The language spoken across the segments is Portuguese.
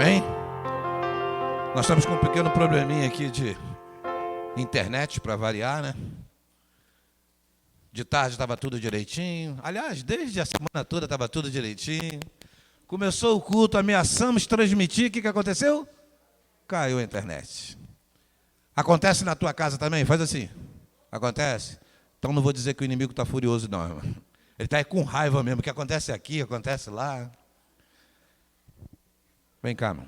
Amém? Nós estamos com um pequeno probleminha aqui de internet, para variar, né? De tarde estava tudo direitinho. Aliás, desde a semana toda estava tudo direitinho. Começou o culto, ameaçamos transmitir. O que aconteceu? Caiu a internet. Acontece na tua casa também? Faz assim. Acontece? Então não vou dizer que o inimigo está furioso, não, irmão. Ele está com raiva mesmo. O que acontece aqui, acontece lá. Vem cá, irmão.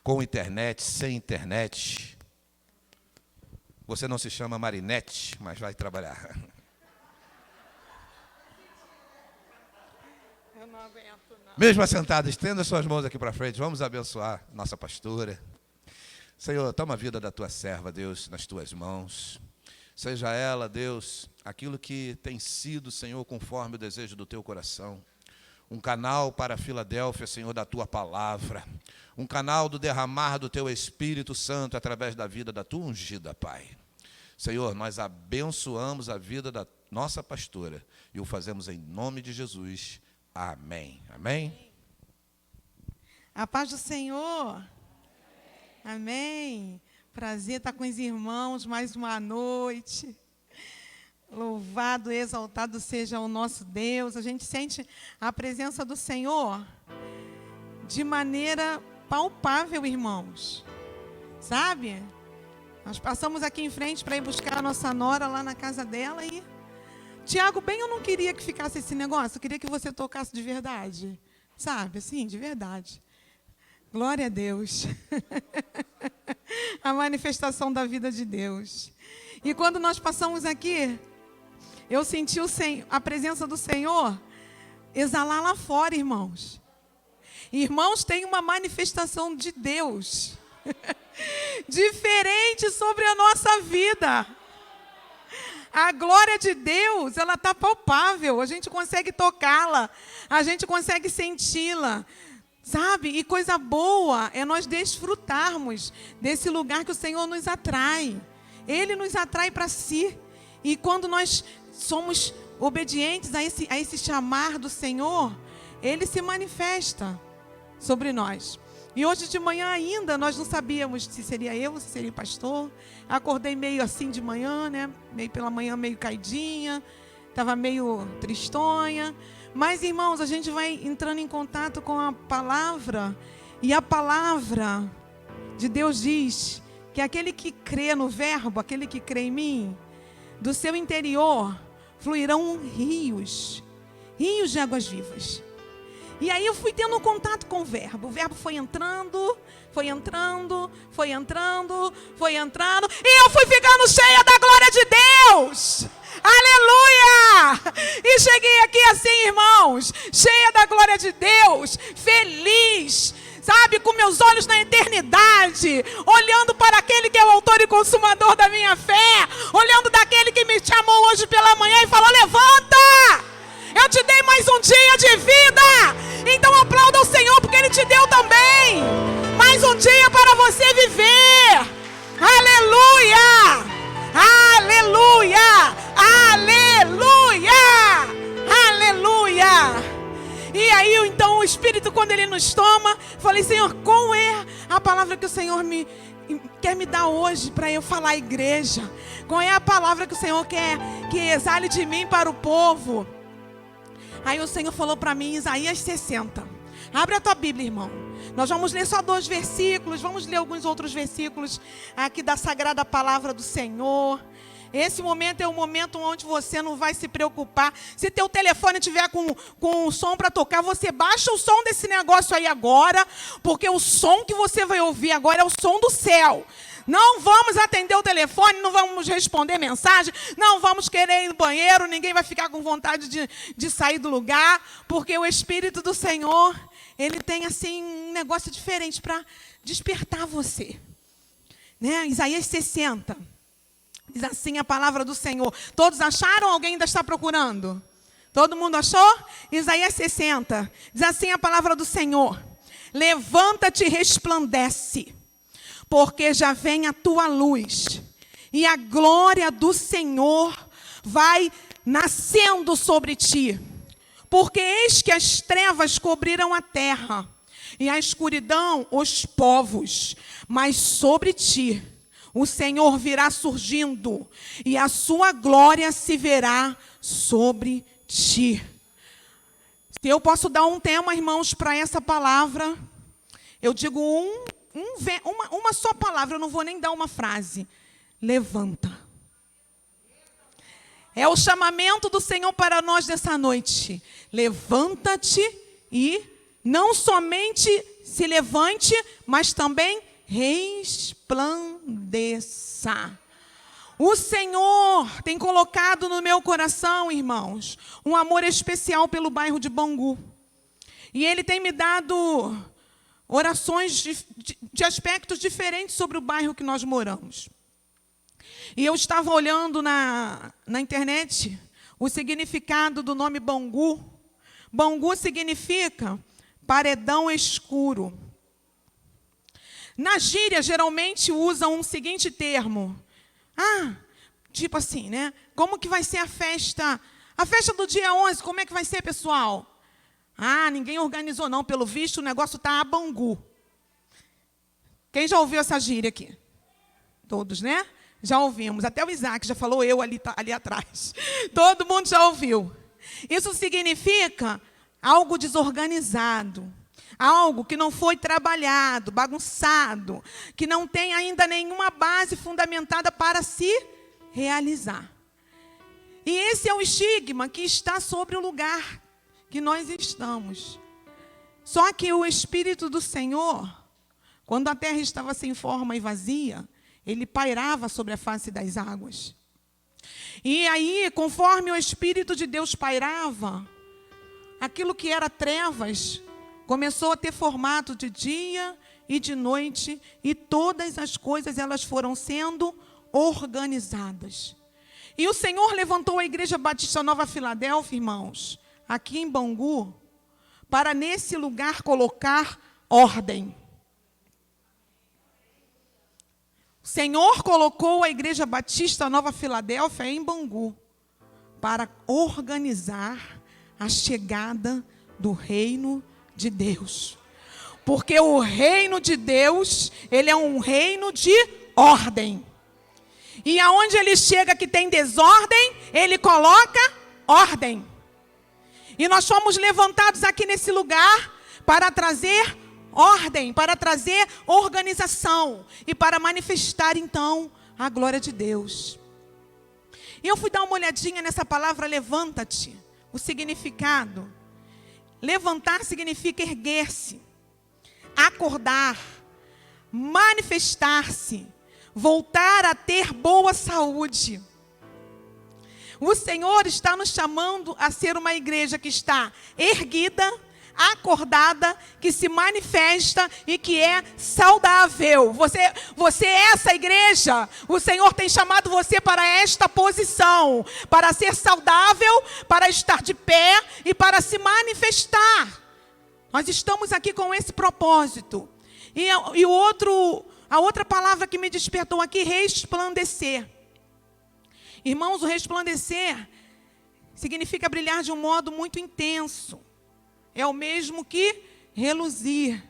Com internet, sem internet. Você não se chama Marinete, mas vai trabalhar. Eu não aguento, não. Mesmo assentado, estenda suas mãos aqui para frente. Vamos abençoar nossa pastora. Senhor, toma a vida da tua serva, Deus, nas tuas mãos. Seja ela, Deus, aquilo que tem sido, Senhor, conforme o desejo do teu coração. Um canal para a Filadélfia, Senhor, da tua palavra. Um canal do derramar do teu Espírito Santo através da vida da tua ungida, Pai. Senhor, nós abençoamos a vida da nossa pastora e o fazemos em nome de Jesus. Amém. Amém? A paz do Senhor. Amém. Prazer estar com os irmãos mais uma noite. Louvado e exaltado seja o nosso Deus. A gente sente a presença do Senhor de maneira palpável, irmãos. Sabe? Nós passamos aqui em frente para ir buscar a nossa nora lá na casa dela e... Tiago, bem, eu não queria que ficasse esse negócio. Eu queria que você tocasse de verdade. Sabe? Assim, de verdade. Glória a Deus. A manifestação da vida de Deus. E quando nós passamos aqui, eu senti a presença do Senhor exalar lá fora, irmãos. Irmãos, tem uma manifestação de Deus diferente sobre a nossa vida. A glória de Deus, ela está palpável. A gente consegue tocá-la, a gente consegue senti-la. Sabe? E coisa boa é nós desfrutarmos desse lugar que o Senhor nos atrai. Ele nos atrai para si. E quando nós somos obedientes a esse chamar do Senhor, Ele se manifesta sobre nós. E hoje de manhã ainda, nós não sabíamos se seria eu ou se seria o pastor. Acordei meio assim de manhã, né? Meio pela manhã, meio caidinha. Estava meio tristonha. Mas, irmãos, a gente vai entrando em contato com a palavra. E a palavra de Deus diz que aquele que crê no verbo, aquele que crê em mim, do seu interior fluirão rios de águas vivas. E aí eu fui tendo contato com o verbo foi entrando, foi entrando, foi entrando, foi entrando, e eu fui ficando cheia da glória de Deus. Aleluia! E cheguei aqui assim, irmãos, cheia da glória de Deus, feliz, sabe, com meus olhos na eternidade, olhando para aquele que é o autor e consumador da minha fé, olhando daquele que me chamou hoje pela manhã e falou: levanta! Eu te dei mais um dia de vida. Então aplauda o Senhor, porque Ele te deu também mais um dia para você viver. Aleluia! Aleluia! Aleluia! Aleluia! E aí, então, o Espírito, quando Ele nos toma, falei: Senhor, qual é a palavra que o Senhor quer me dar hoje para eu falar à igreja? Qual é a palavra que o Senhor quer que exale de mim para o povo? Aí o Senhor falou para mim, Isaías 60. Abre a tua Bíblia, irmão. Nós vamos ler só 2 versículos, vamos ler alguns outros versículos aqui da Sagrada Palavra do Senhor. Esse momento é o momento onde você não vai se preocupar. Se teu telefone tiver com o som para tocar, você baixa o som desse negócio aí agora, porque o som que você vai ouvir agora é o som do céu. Não vamos atender o telefone, não vamos responder mensagem, não vamos querer ir no banheiro, ninguém vai ficar com vontade de sair do lugar, porque o Espírito do Senhor, Ele tem assim um negócio diferente para despertar você. Né? Isaías 60, diz assim a palavra do Senhor. Todos acharam? Alguém ainda está procurando? Todo mundo achou? Isaías 60, diz assim a palavra do Senhor: levanta-te e resplandece, porque já vem a tua luz, e a glória do Senhor vai nascendo sobre ti. Porque eis que as trevas cobriram a terra, e a escuridão os povos, mas sobre ti o Senhor virá surgindo, e a sua glória se verá sobre ti. Se eu posso dar um tema, irmãos, para essa palavra, eu digo uma só palavra, eu não vou nem dar uma frase. Levanta. É o chamamento do Senhor para nós nessa noite. Levanta-te e não somente se levante, mas também resplandeça. O Senhor tem colocado no meu coração, irmãos, um amor especial pelo bairro de Bangu. E Ele tem me dado orações de aspectos diferentes sobre o bairro que nós moramos. E eu estava olhando na internet o significado do nome Bangu. Bangu significa paredão escuro. Na gíria, geralmente usam um seguinte termo. Tipo assim, né? Como que vai ser a festa? A festa do dia 11, como é que vai ser, pessoal? Ninguém organizou não, pelo visto o negócio está a Bangu. Quem já ouviu essa gíria aqui? Todos, né? Já ouvimos, até o Isaac já falou, eu ali atrás. Todo mundo já ouviu. Isso significa algo desorganizado, algo que não foi trabalhado, bagunçado, que não tem ainda nenhuma base fundamentada para se realizar. E esse é o estigma que está sobre o lugar que nós estamos. Só que o Espírito do Senhor, quando a terra estava sem forma e vazia, Ele pairava sobre a face das águas. E aí, conforme o Espírito de Deus pairava, aquilo que era trevas começou a ter formato de dia e de noite, e todas as coisas elas foram sendo organizadas. E o Senhor levantou a Igreja Batista Nova Filadélfia, irmãos, aqui em Bangu, para nesse lugar colocar ordem. O Senhor colocou a Igreja Batista Nova Filadélfia em Bangu para organizar a chegada do reino de Deus. Porque o reino de Deus, ele é um reino de ordem. E aonde ele chega que tem desordem, ele coloca ordem. E nós fomos levantados aqui nesse lugar para trazer ordem, para trazer organização e para manifestar, então, a glória de Deus. E eu fui dar uma olhadinha nessa palavra levanta-te, o significado. Levantar significa erguer-se, acordar, manifestar-se, voltar a ter boa saúde. O Senhor está nos chamando a ser uma igreja que está erguida, acordada, que se manifesta e que é saudável. Você é essa igreja. O Senhor tem chamado você para esta posição, para ser saudável, para estar de pé e para se manifestar. Nós estamos aqui com esse propósito. E a outra palavra que me despertou aqui, resplandecer. Irmãos, o resplandecer significa brilhar de um modo muito intenso. É o mesmo que reluzir.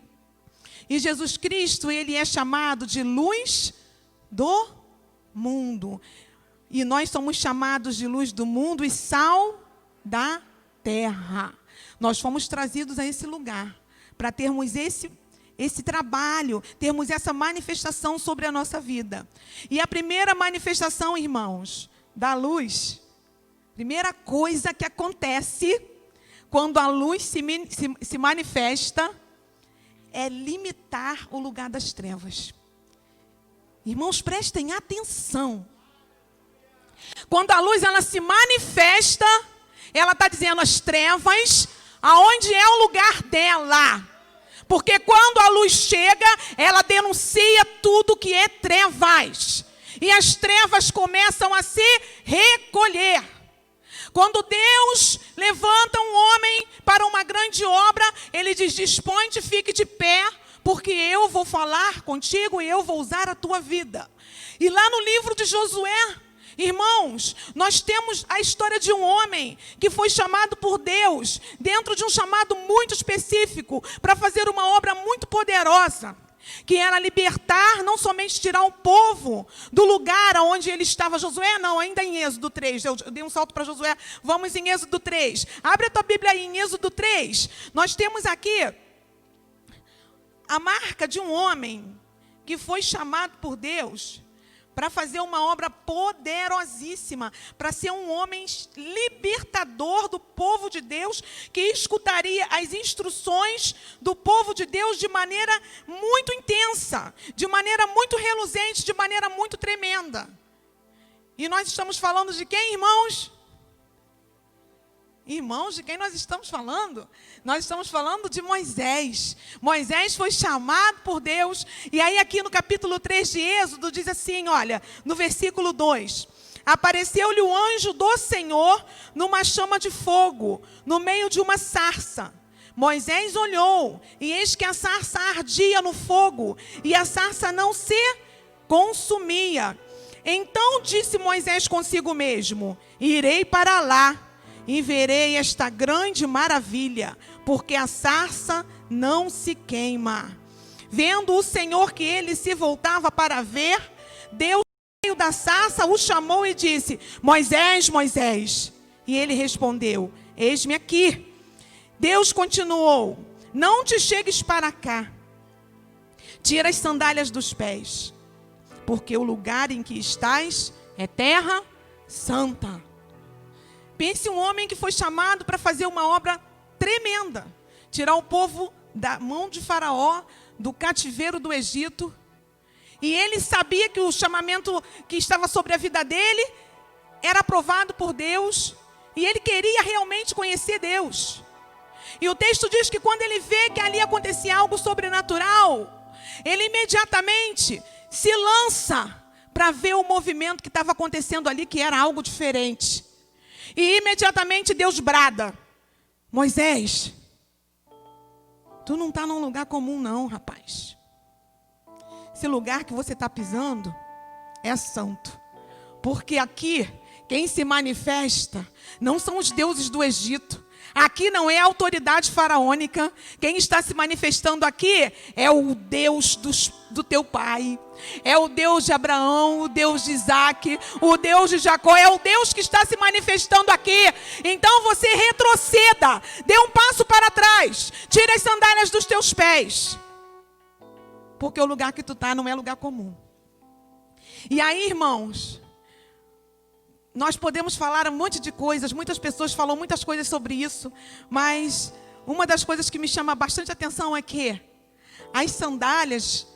E Jesus Cristo, ele é chamado de luz do mundo. E nós somos chamados de luz do mundo e sal da terra. Nós fomos trazidos a esse lugar para termos esse trabalho, termos essa manifestação sobre a nossa vida. E a primeira manifestação, irmãos, da luz, primeira coisa que acontece quando a luz se manifesta, é limitar o lugar das trevas. Irmãos, prestem atenção. Quando a luz ela se manifesta, ela está dizendo as trevas, aonde é o lugar dela. Porque quando a luz chega, ela denuncia tudo que é trevas. E as trevas começam a se recolher. Quando Deus levanta um homem para uma grande obra, ele diz, dispõe-te, fique de pé, porque eu vou falar contigo e eu vou usar a tua vida. E lá no livro de Josué, Irmãos, nós temos a história de um homem que foi chamado por Deus, dentro de um chamado muito específico, para fazer uma obra muito poderosa, que era libertar, não somente tirar o povo do lugar onde ele estava. Josué não, ainda em Êxodo 3, eu dei um salto para Josué, vamos em Êxodo 3. Abre a tua Bíblia aí em Êxodo 3, nós temos aqui a marca de um homem que foi chamado por Deus para fazer uma obra poderosíssima, para ser um homem libertador do povo de Deus, que escutaria as instruções do povo de Deus de maneira muito intensa, de maneira muito reluzente, de maneira muito tremenda. E nós estamos falando de quem, irmãos? Irmãos, de quem nós estamos falando? Nós estamos falando de Moisés. Moisés foi chamado por Deus. E aí aqui no capítulo 3 de Êxodo diz assim, olha, no versículo 2. Apareceu-lhe o anjo do Senhor numa chama de fogo, no meio de uma sarça. Moisés olhou, e eis que a sarça ardia no fogo, e a sarça não se consumia. Então disse Moisés consigo mesmo, irei para lá, e verei esta grande maravilha, porque a sarça não se queima. Vendo o Senhor que ele se voltava para ver, Deus, no meio da sarça, o chamou e disse, Moisés, Moisés. E ele respondeu, eis-me aqui. Deus continuou, não te chegues para cá. Tira as sandálias dos pés, porque o lugar em que estás é terra santa. Pense um homem que foi chamado para fazer uma obra tremenda. Tirar o povo da mão de Faraó, do cativeiro do Egito. E ele sabia que o chamamento que estava sobre a vida dele era aprovado por Deus. E ele queria realmente conhecer Deus. E o texto diz que quando ele vê que ali acontecia algo sobrenatural, ele imediatamente se lança para ver o movimento que estava acontecendo ali, que era algo diferente. E imediatamente Deus brada, Moisés, tu não está num lugar comum não, rapaz. Esse lugar que você está pisando é santo. Porque aqui, quem se manifesta não são os deuses do Egito. Aqui não é a autoridade faraônica. Quem está se manifestando aqui é o Deus do teu pai. É o Deus de Abraão, o Deus de Isaac, o Deus de Jacó. É o Deus que está se manifestando aqui. Então você retroceda. Dê um passo para trás. Tire as sandálias dos teus pés. Porque o lugar que tu está não é lugar comum. E aí, irmãos, nós podemos falar um monte de coisas, muitas pessoas falam muitas coisas sobre isso, mas uma das coisas que me chama bastante atenção é que as sandálias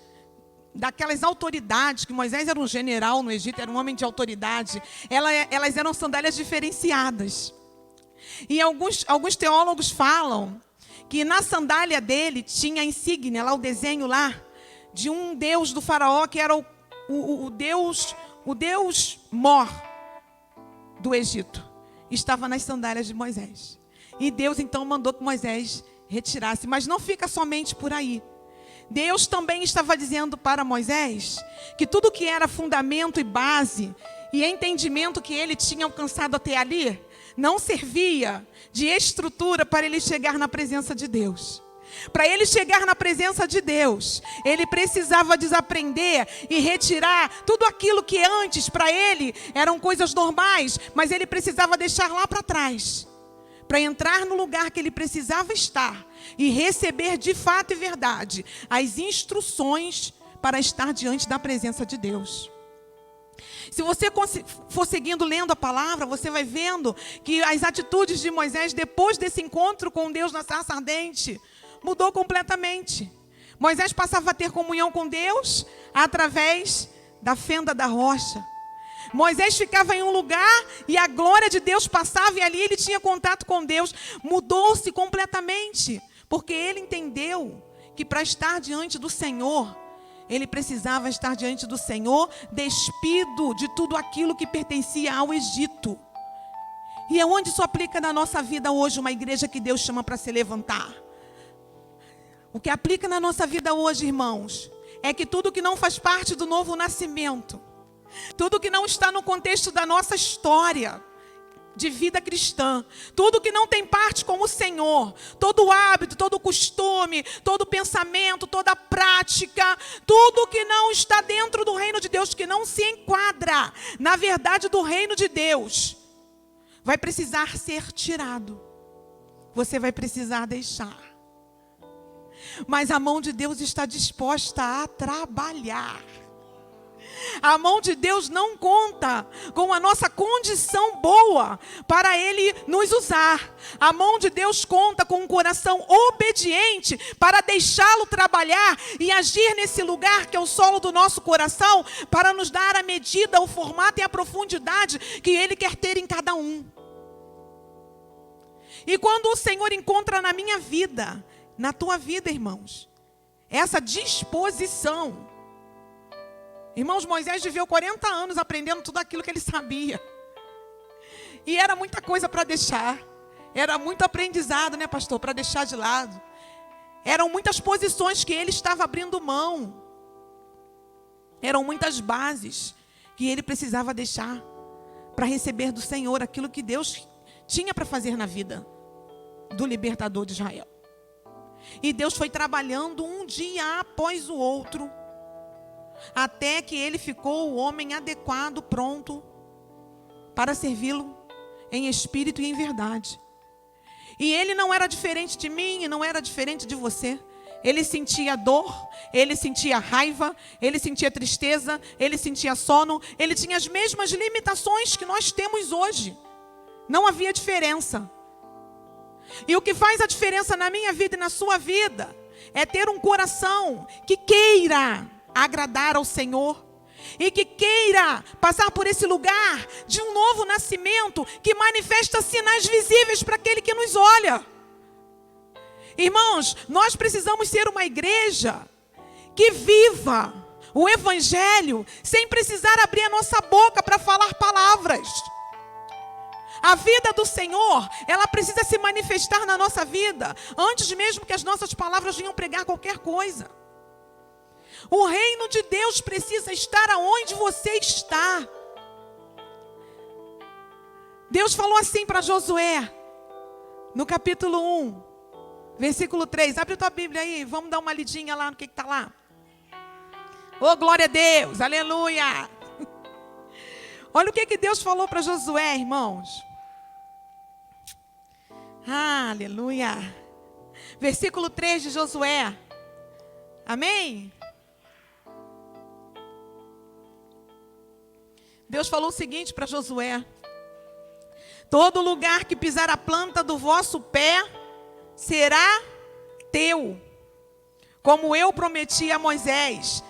daquelas autoridades, que Moisés era um general no Egito, era um homem de autoridade, elas eram sandálias diferenciadas. E alguns teólogos falam que na sandália dele tinha a insígnia, lá o desenho lá, de um deus do faraó, que era o deus Mor do Egito, estava nas sandálias de Moisés. E Deus então mandou que Moisés retirasse. Mas não fica somente por aí. Deus também estava dizendo para Moisés que tudo que era fundamento e base e entendimento que ele tinha alcançado até ali não servia de estrutura para ele chegar na presença de Deus. Para ele chegar na presença de Deus, ele precisava desaprender e retirar tudo aquilo que antes para ele eram coisas normais, mas ele precisava deixar lá para trás, para entrar no lugar que ele precisava estar e receber de fato e verdade as instruções para estar diante da presença de Deus. Se você for seguindo lendo a palavra, você vai vendo que as atitudes de Moisés depois desse encontro com Deus na sarça ardente mudou completamente. Moisés passava a ter comunhão com Deus através da fenda da rocha. Moisés ficava em um lugar e a glória de Deus passava e ali ele tinha contato com Deus. Mudou-se completamente, porque ele entendeu que para estar diante do Senhor, ele precisava estar diante do Senhor despido de tudo aquilo que pertencia ao Egito. E é onde isso aplica na nossa vida hoje, uma igreja que Deus chama para se levantar. O que aplica na nossa vida hoje, irmãos, é que tudo que não faz parte do novo nascimento, Tudo que não está no contexto da nossa história de vida cristã, tudo que não tem parte com o Senhor, todo hábito, todo costume, todo pensamento, toda prática, tudo que não está dentro do reino de Deus, que não se enquadra na verdade do reino de Deus, vai precisar ser tirado. Você vai precisar deixar. Mas a mão de Deus está disposta a trabalhar. A mão de Deus não conta com a nossa condição boa para Ele nos usar. A mão de Deus conta com um coração obediente para deixá-lo trabalhar e agir nesse lugar que é o solo do nosso coração, para nos dar a medida, o formato e a profundidade que Ele quer ter em cada um. E quando o Senhor encontra na minha vida, na tua vida, irmãos, essa disposição. Irmãos, Moisés viveu 40 anos aprendendo tudo aquilo que ele sabia. E era muita coisa para deixar. Era muito aprendizado, né, pastor, para deixar de lado. Eram muitas posições que ele estava abrindo mão. Eram muitas bases que ele precisava deixar para receber do Senhor aquilo que Deus tinha para fazer na vida do libertador de Israel. E Deus foi trabalhando um dia após o outro, até que ele ficou o homem adequado, pronto para servi-lo em espírito e em verdade. E ele não era diferente de mim e não era diferente de você. Ele sentia dor, ele sentia raiva, ele sentia tristeza, ele sentia sono, ele tinha as mesmas limitações que nós temos hoje. Não havia diferença. E o que faz a diferença na minha vida e na sua vida é ter um coração que queira agradar ao Senhor e que queira passar por esse lugar de um novo nascimento que manifesta sinais visíveis para aquele que nos olha. Irmãos, nós precisamos ser uma igreja que viva o Evangelho sem precisar abrir a nossa boca para falar palavras. A vida do Senhor, ela precisa se manifestar na nossa vida antes mesmo que as nossas palavras venham pregar qualquer coisa. O reino de Deus precisa estar aonde você está. Deus falou assim para Josué, no capítulo 1, versículo 3. Abre a tua Bíblia aí, vamos dar uma lidinha lá no que está lá. Oh, glória a Deus, aleluia. Olha o que Deus falou para Josué, irmãos. Aleluia. Versículo 3 de Josué. Amém? Deus falou o seguinte para Josué: todo lugar que pisar a planta do vosso pé será teu, como eu prometi a Moisés,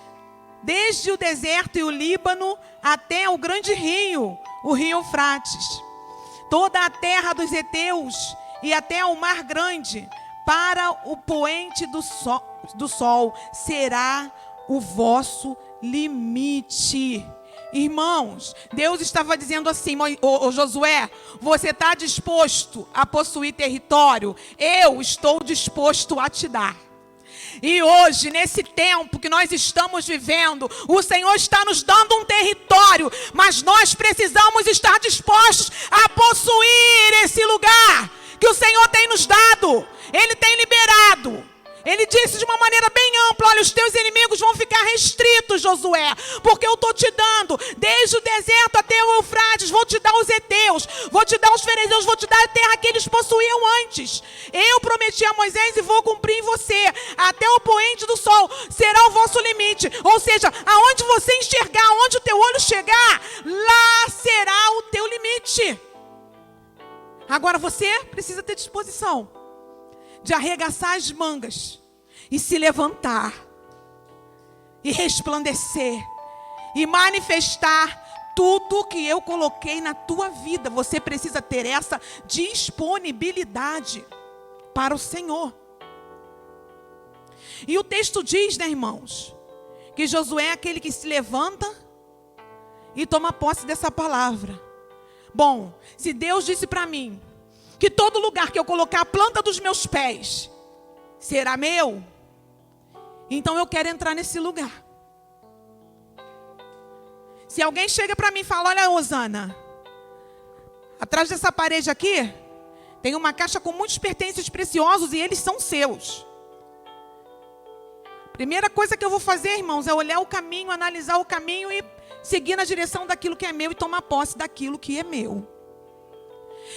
desde o deserto e o Líbano até o grande rio, o rio Eufrates, toda a terra dos heteus e até o mar grande, para o poente do sol será o vosso limite. Irmãos, Deus estava dizendo assim: Josué, você está disposto a possuir território? Eu estou disposto a te dar. E hoje, nesse tempo que nós estamos vivendo, o Senhor está nos dando um território, mas nós precisamos estar dispostos a possuir esse lugar que o Senhor tem nos dado. Ele tem liberado. Ele disse de uma maneira bem ampla: olha, os teus inimigos vão ficar restritos, Josué, porque eu estou te dando, desde o deserto até o Eufrates, vou te dar os heteus, vou te dar os ferezeus, vou te dar a terra que eles possuíam antes. Eu prometi a Moisés e vou cumprir em você, até o poente do sol será o vosso limite. Ou seja, aonde você enxergar, aonde o teu olho chegar, lá será o teu limite. Agora você precisa ter disposição de arregaçar as mangas e se levantar e resplandecer e manifestar tudo que eu coloquei na tua vida. Você precisa ter essa disponibilidade para o Senhor. E o texto diz, né, irmãos, que Josué é aquele que se levanta e toma posse dessa palavra. Bom, se Deus disse para mim que todo lugar que eu colocar a planta dos meus pés será meu, então eu quero entrar nesse lugar. Se alguém chega para mim e fala, olha, Osana, atrás dessa parede aqui, tem uma caixa com muitos pertences preciosos e eles são seus. Primeira coisa que eu vou fazer, irmãos, é olhar o caminho, analisar o caminho e seguir na direção daquilo que é meu e tomar posse daquilo que é meu.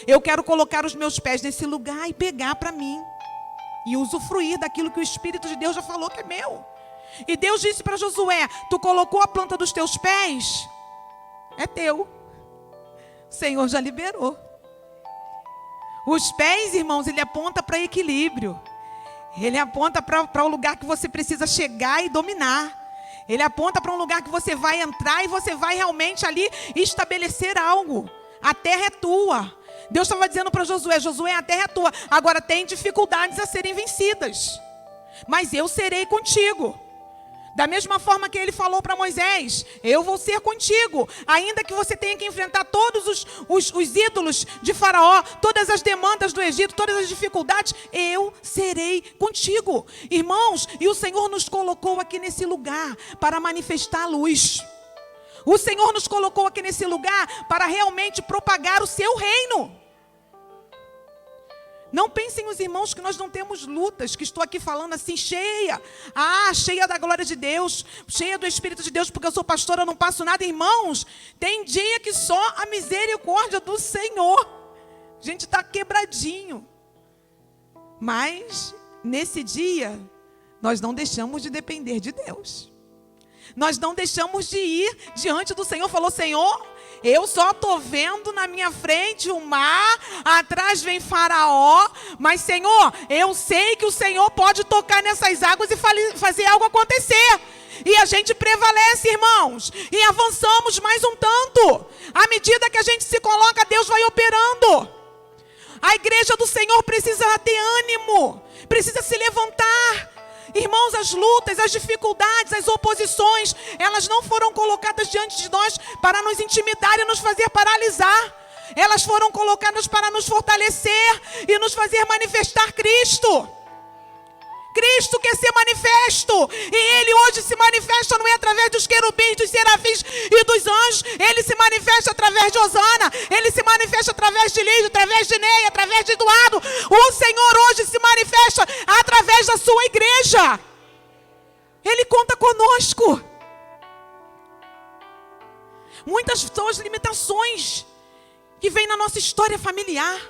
Eu quero colocar os meus pés nesse lugar e pegar para mim. E usufruir daquilo que o Espírito de Deus já falou que é meu. E Deus disse para Josué, tu colocou a planta dos teus pés, é teu. O Senhor já liberou. Os pés, irmãos, ele aponta para equilíbrio. Ele aponta para o lugar que você precisa chegar e dominar. Ele aponta para um lugar que você vai entrar e você vai realmente ali estabelecer algo. A terra é tua. Deus estava dizendo para Josué, Josué, a terra é tua. Agora tem dificuldades a serem vencidas. Mas eu serei contigo. Da mesma forma que ele falou para Moisés, eu vou ser contigo. Ainda que você tenha que enfrentar todos os ídolos de Faraó, todas as demandas do Egito, todas as dificuldades, eu serei contigo. Irmãos, e o Senhor nos colocou aqui nesse lugar para manifestar a luz. O Senhor nos colocou aqui nesse lugar para realmente propagar o seu reino. Não pensem os irmãos que nós não temos lutas, que estou aqui falando assim cheia. Cheia da glória de Deus, cheia do Espírito de Deus, porque eu sou pastora, eu não passo nada. Irmãos, tem dia que só a misericórdia do Senhor. A gente está quebradinho. Mas, nesse dia, nós não deixamos de depender de Deus. Nós não deixamos de ir diante do Senhor. Falou, Senhor, eu só estou vendo na minha frente o mar, atrás vem Faraó, mas Senhor, eu sei que o Senhor pode tocar nessas águas e fazer algo acontecer. E a gente prevalece, irmãos, e avançamos mais um tanto. À medida que a gente se coloca, Deus vai operando. A igreja do Senhor precisa ter ânimo, precisa se levantar. Irmãos, as lutas, as dificuldades, as oposições, elas não foram colocadas diante de nós para nos intimidar e nos fazer paralisar. Elas foram colocadas para nos fortalecer e nos fazer manifestar Cristo. Cristo quer ser manifesto, e Ele hoje se manifesta não é através dos querubins, dos serafins e dos anjos. Ele se manifesta através de Osana, Ele se manifesta através de Lídio, através de Ney, através de Eduardo. O Senhor hoje se manifesta através da sua igreja. Ele conta conosco. Muitas são as limitações que vêm na nossa história familiar.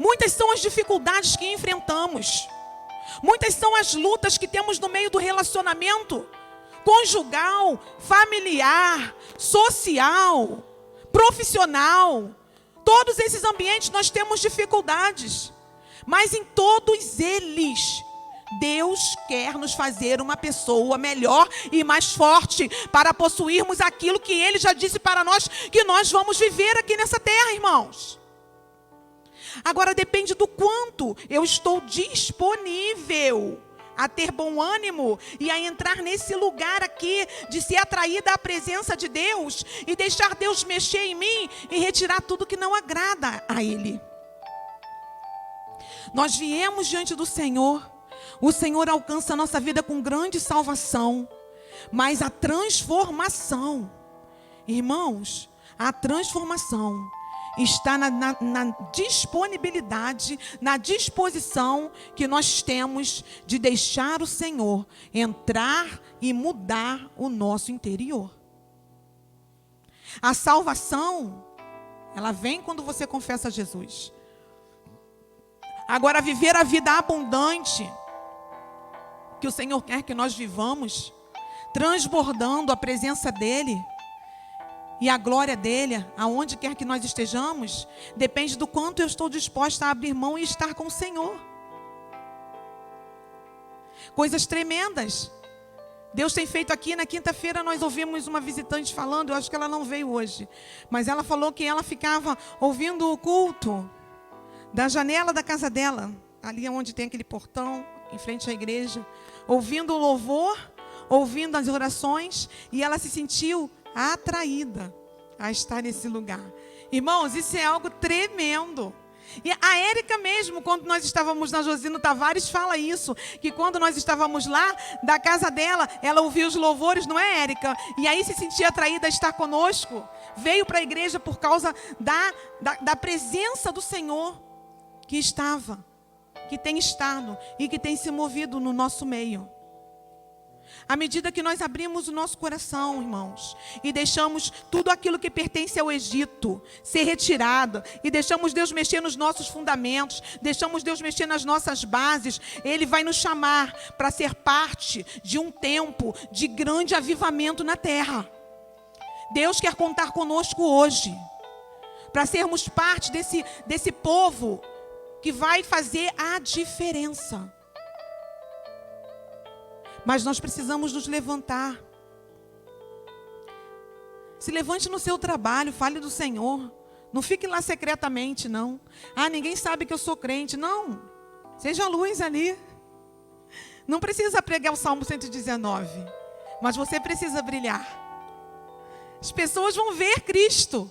Muitas são as dificuldades que enfrentamos. Muitas são as lutas que temos no meio do relacionamento conjugal, familiar, social, profissional. Todos esses ambientes nós temos dificuldades. Mas em todos eles, Deus quer nos fazer uma pessoa melhor e mais forte para possuirmos aquilo que Ele já disse para nós que nós vamos viver aqui nessa terra, irmãos. Agora depende do quanto eu estou disponível a ter bom ânimo e a entrar nesse lugar aqui de ser atraída à presença de Deus e deixar Deus mexer em mim e retirar tudo que não agrada a Ele. Nós viemos diante do Senhor, o Senhor alcança a nossa vida com grande salvação, mas a transformação, irmãos, a transformação está na disponibilidade, na disposição que nós temos de deixar o Senhor entrar e mudar o nosso interior. A salvação, ela vem quando você confessa Jesus. Agora, viver a vida abundante que o Senhor quer que nós vivamos, transbordando a presença dEle e a glória dEle, aonde quer que nós estejamos, depende do quanto eu estou disposta a abrir mão e estar com o Senhor. Coisas tremendas Deus tem feito aqui. Na quinta-feira nós ouvimos uma visitante falando, eu acho que ela não veio hoje, mas ela falou que ela ficava ouvindo o culto da janela da casa dela, ali onde tem aquele portão, em frente à igreja, ouvindo o louvor, ouvindo as orações, e ela se sentiu atraída a estar nesse lugar. Irmãos, isso é algo tremendo. E a Érica mesmo, quando nós estávamos na Josino Tavares, fala isso, que quando nós estávamos lá, da casa dela, ela ouvia os louvores, não é, Érica? E aí se sentia atraída a estar conosco. Veio para a igreja por causa da presença do Senhor que estava, que tem estado e que tem se movido no nosso meio. À medida que nós abrimos o nosso coração, irmãos, e deixamos tudo aquilo que pertence ao Egito ser retirado, e deixamos Deus mexer nos nossos fundamentos, deixamos Deus mexer nas nossas bases, Ele vai nos chamar para ser parte de um tempo de grande avivamento na terra. Deus quer contar conosco hoje, para sermos parte desse povo que vai fazer a diferença. Mas nós precisamos nos levantar. Se levante no seu trabalho, fale do Senhor. Não fique lá secretamente, não. Ah, ninguém sabe que eu sou crente. Não. Seja luz ali. Não precisa pregar o Salmo 119. Mas você precisa brilhar. As pessoas vão ver Cristo.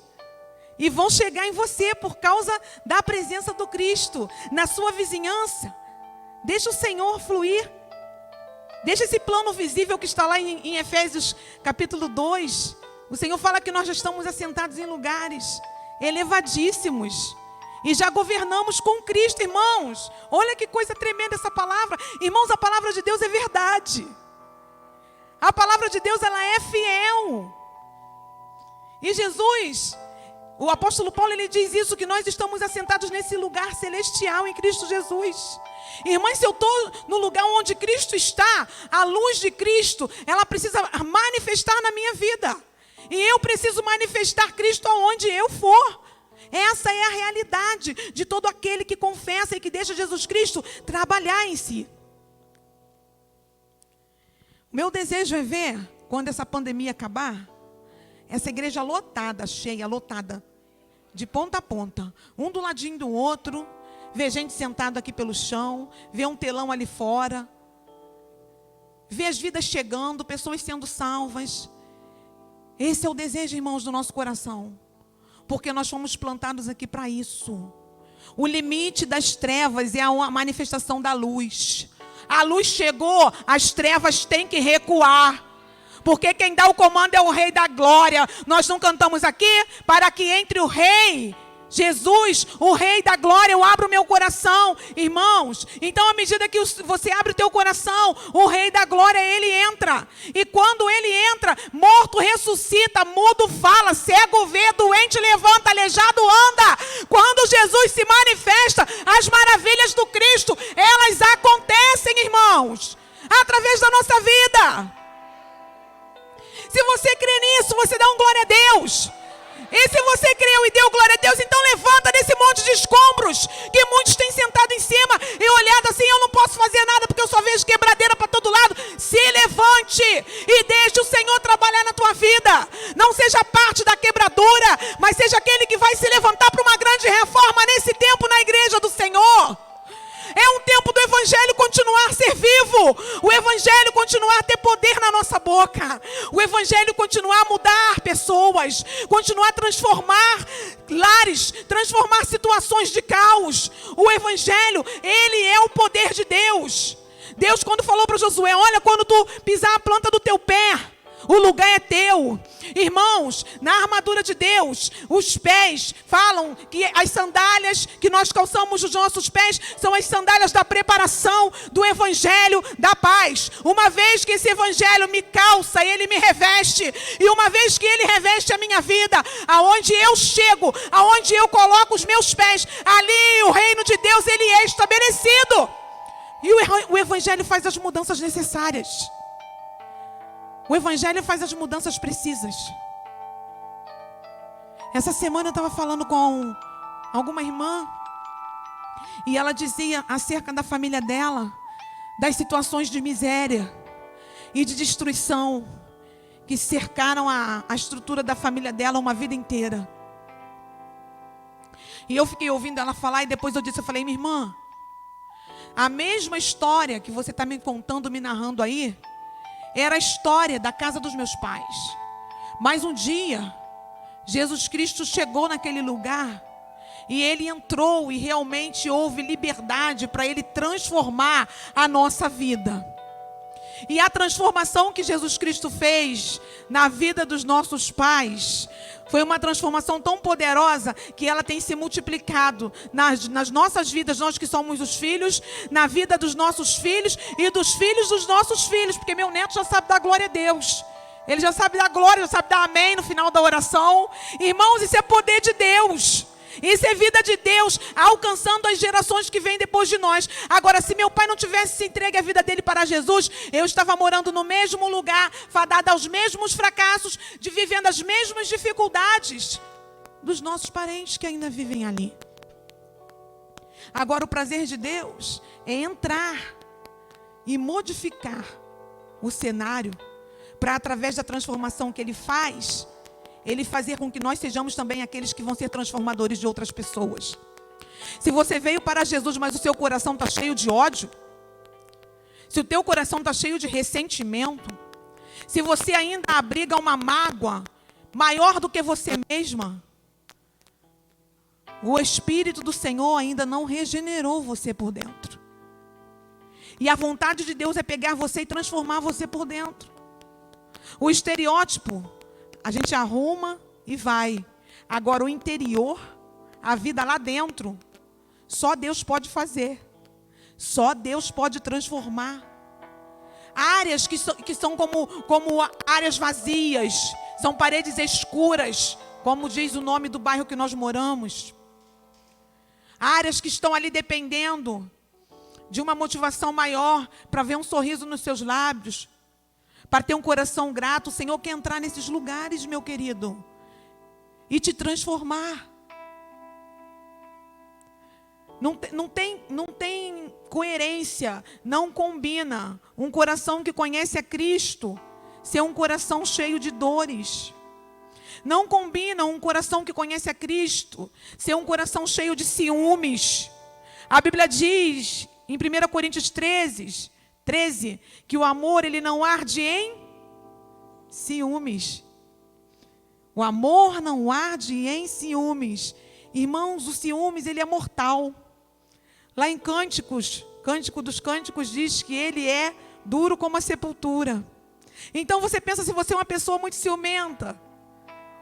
E vão chegar em você por causa da presença do Cristo. Na sua vizinhança. Deixa o Senhor fluir. Deixa esse plano visível que está lá em Efésios capítulo 2. O Senhor fala que nós já estamos assentados em lugares elevadíssimos. E já governamos com Cristo, irmãos. Olha que coisa tremenda essa palavra. Irmãos, a palavra de Deus é verdade. A palavra de Deus, ela é fiel. E Jesus, o apóstolo Paulo, ele diz isso, que nós estamos assentados nesse lugar celestial em Cristo Jesus. Irmãs, se eu estou no lugar onde Cristo está, a luz de Cristo, ela precisa manifestar na minha vida. E eu preciso manifestar Cristo aonde eu for. Essa é a realidade de todo aquele que confessa e que deixa Jesus Cristo trabalhar em si. O meu desejo é ver, quando essa pandemia acabar, essa igreja lotada, cheia, lotada, de ponta a ponta, um do ladinho do outro, ver gente sentada aqui pelo chão, ver um telão ali fora, ver as vidas chegando, pessoas sendo salvas. Esse é o desejo, irmãos, do nosso coração, porque nós fomos plantados aqui para isso. O limite das trevas é a manifestação da luz. A luz chegou, as trevas têm que recuar. Porque quem dá o comando é o Rei da Glória. Nós não cantamos aqui para que entre o Rei Jesus, o Rei da Glória, eu abro o meu coração, irmãos. Então, à medida que você abre o teu coração, o Rei da Glória, ele entra. E quando ele entra, morto ressuscita, mudo fala, cego vê, doente levanta, aleijado anda. Quando Jesus se manifesta, as maravilhas do Cristo, elas acontecem, irmãos, através da nossa vida. Se você crê nisso, você dá um glória a Deus. E se você creu e deu glória a Deus, então levanta desse monte de escombros que muitos têm sentado em cima e olhado assim: eu não posso fazer nada porque eu só vejo quebradeira para todo lado. Se levante e deixe o Senhor trabalhar na tua vida. Não seja parte da quebradura, mas seja aquele que vai se levantar para uma grande reforma nesse tempo na igreja do Senhor. É um tempo do Evangelho continuar a ser vivo. O Evangelho continuar a ter poder na nossa boca. O Evangelho continuar a mudar pessoas. Continuar a transformar lares. Transformar situações de caos. O Evangelho, ele é o poder de Deus. Deus, quando falou para Josué: olha, quando tu pisar a planta do teu pé, o lugar é teu. Irmãos, na armadura de Deus, os pés falam que as sandálias que nós calçamos nos nossos pés são as sandálias da preparação do Evangelho da paz. Uma vez que esse Evangelho me calça, ele me reveste. E uma vez que ele reveste a minha vida, aonde eu chego, aonde eu coloco os meus pés, ali o reino de Deus, ele é estabelecido. E o Evangelho faz as mudanças necessárias. O Evangelho faz as mudanças precisas. Essa semana eu estava falando com alguma irmã e ela dizia acerca da família dela, das situações de miséria e de destruição que cercaram a estrutura da família dela uma vida inteira. E eu fiquei ouvindo ela falar e depois eu falei: minha irmã, a mesma história que você está me contando, me narrando aí, era a história da casa dos meus pais. Mas um dia, Jesus Cristo chegou naquele lugar E ele entrou e realmente houve liberdade para ele transformar a nossa vida. E a transformação que Jesus Cristo fez na vida dos nossos pais foi uma transformação tão poderosa que ela tem se multiplicado nas nossas vidas, nós que somos os filhos, na vida dos nossos filhos e dos filhos dos nossos filhos, porque meu neto já sabe dar glória a Deus. Ele já sabe dar glória, já sabe dar amém no final da oração. Irmãos, isso é poder de Deus. Isso é vida de Deus, alcançando as gerações que vêm depois de nós. Agora, se meu pai não tivesse se entregue a vida dele para Jesus, eu estava morando no mesmo lugar, fadada aos mesmos fracassos, vivendo as mesmas dificuldades dos nossos parentes que ainda vivem ali. Agora, o prazer de Deus é entrar e modificar o cenário para, através da transformação que Ele faz, Ele fazer com que nós sejamos também aqueles que vão ser transformadores de outras pessoas. Se você veio para Jesus, mas o seu coração está cheio de ódio, se o teu coração está cheio de ressentimento, se você ainda abriga uma mágoa maior do que você mesma, o Espírito do Senhor ainda não regenerou você por dentro. E a vontade de Deus é pegar você e transformar você por dentro. O estereótipo a gente arruma e vai. Agora, o interior, a vida lá dentro, só Deus pode fazer. Só Deus pode transformar. Áreas que são como áreas vazias, são paredes escuras, como diz o nome do bairro que nós moramos. Áreas que estão ali dependendo de uma motivação maior para ver um sorriso nos seus lábios, para ter um coração grato. O Senhor quer entrar nesses lugares, meu querido, e te transformar. Não tem coerência, não combina um coração que conhece a Cristo ser um coração cheio de dores. Não combina um coração que conhece a Cristo ser um coração cheio de ciúmes. A Bíblia diz em 1 Coríntios 13, que o amor ele não arde em ciúmes. O amor não arde em ciúmes. Irmãos, o ciúmes ele é mortal. Lá em Cântico dos Cânticos diz que ele é duro como a sepultura. Então você pensa, se você é uma pessoa muito ciumenta,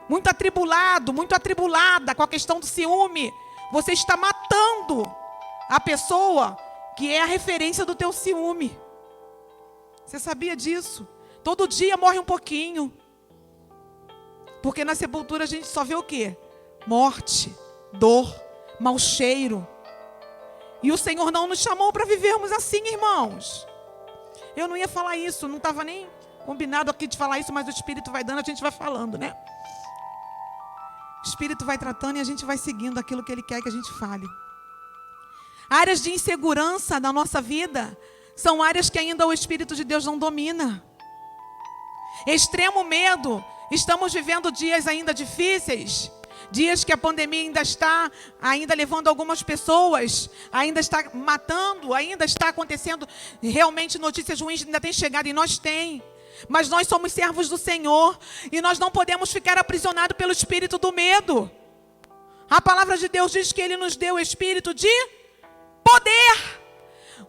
muito atribulado, muito atribulada com a questão do ciúme, você está matando a pessoa que é a referência do teu ciúme. Você sabia disso? Todo dia morre um pouquinho. Porque na sepultura a gente só vê o quê? Morte, dor, mau cheiro. E o Senhor não nos chamou para vivermos assim, irmãos. Eu não ia falar isso, não estava nem combinado aqui de falar isso, mas o Espírito vai dando, a gente vai falando, né? O Espírito vai tratando e a gente vai seguindo aquilo que Ele quer que a gente fale. Áreas de insegurança na nossa vida são áreas que ainda o Espírito de Deus não domina. Extremo medo. Estamos vivendo dias ainda difíceis. Dias que a pandemia ainda está levando algumas pessoas, ainda está matando, ainda está acontecendo. Realmente notícias ruins ainda têm chegado e nós tem. Mas nós somos servos do Senhor e nós não podemos ficar aprisionados pelo espírito do medo. A palavra de Deus diz que Ele nos deu o espírito de poder.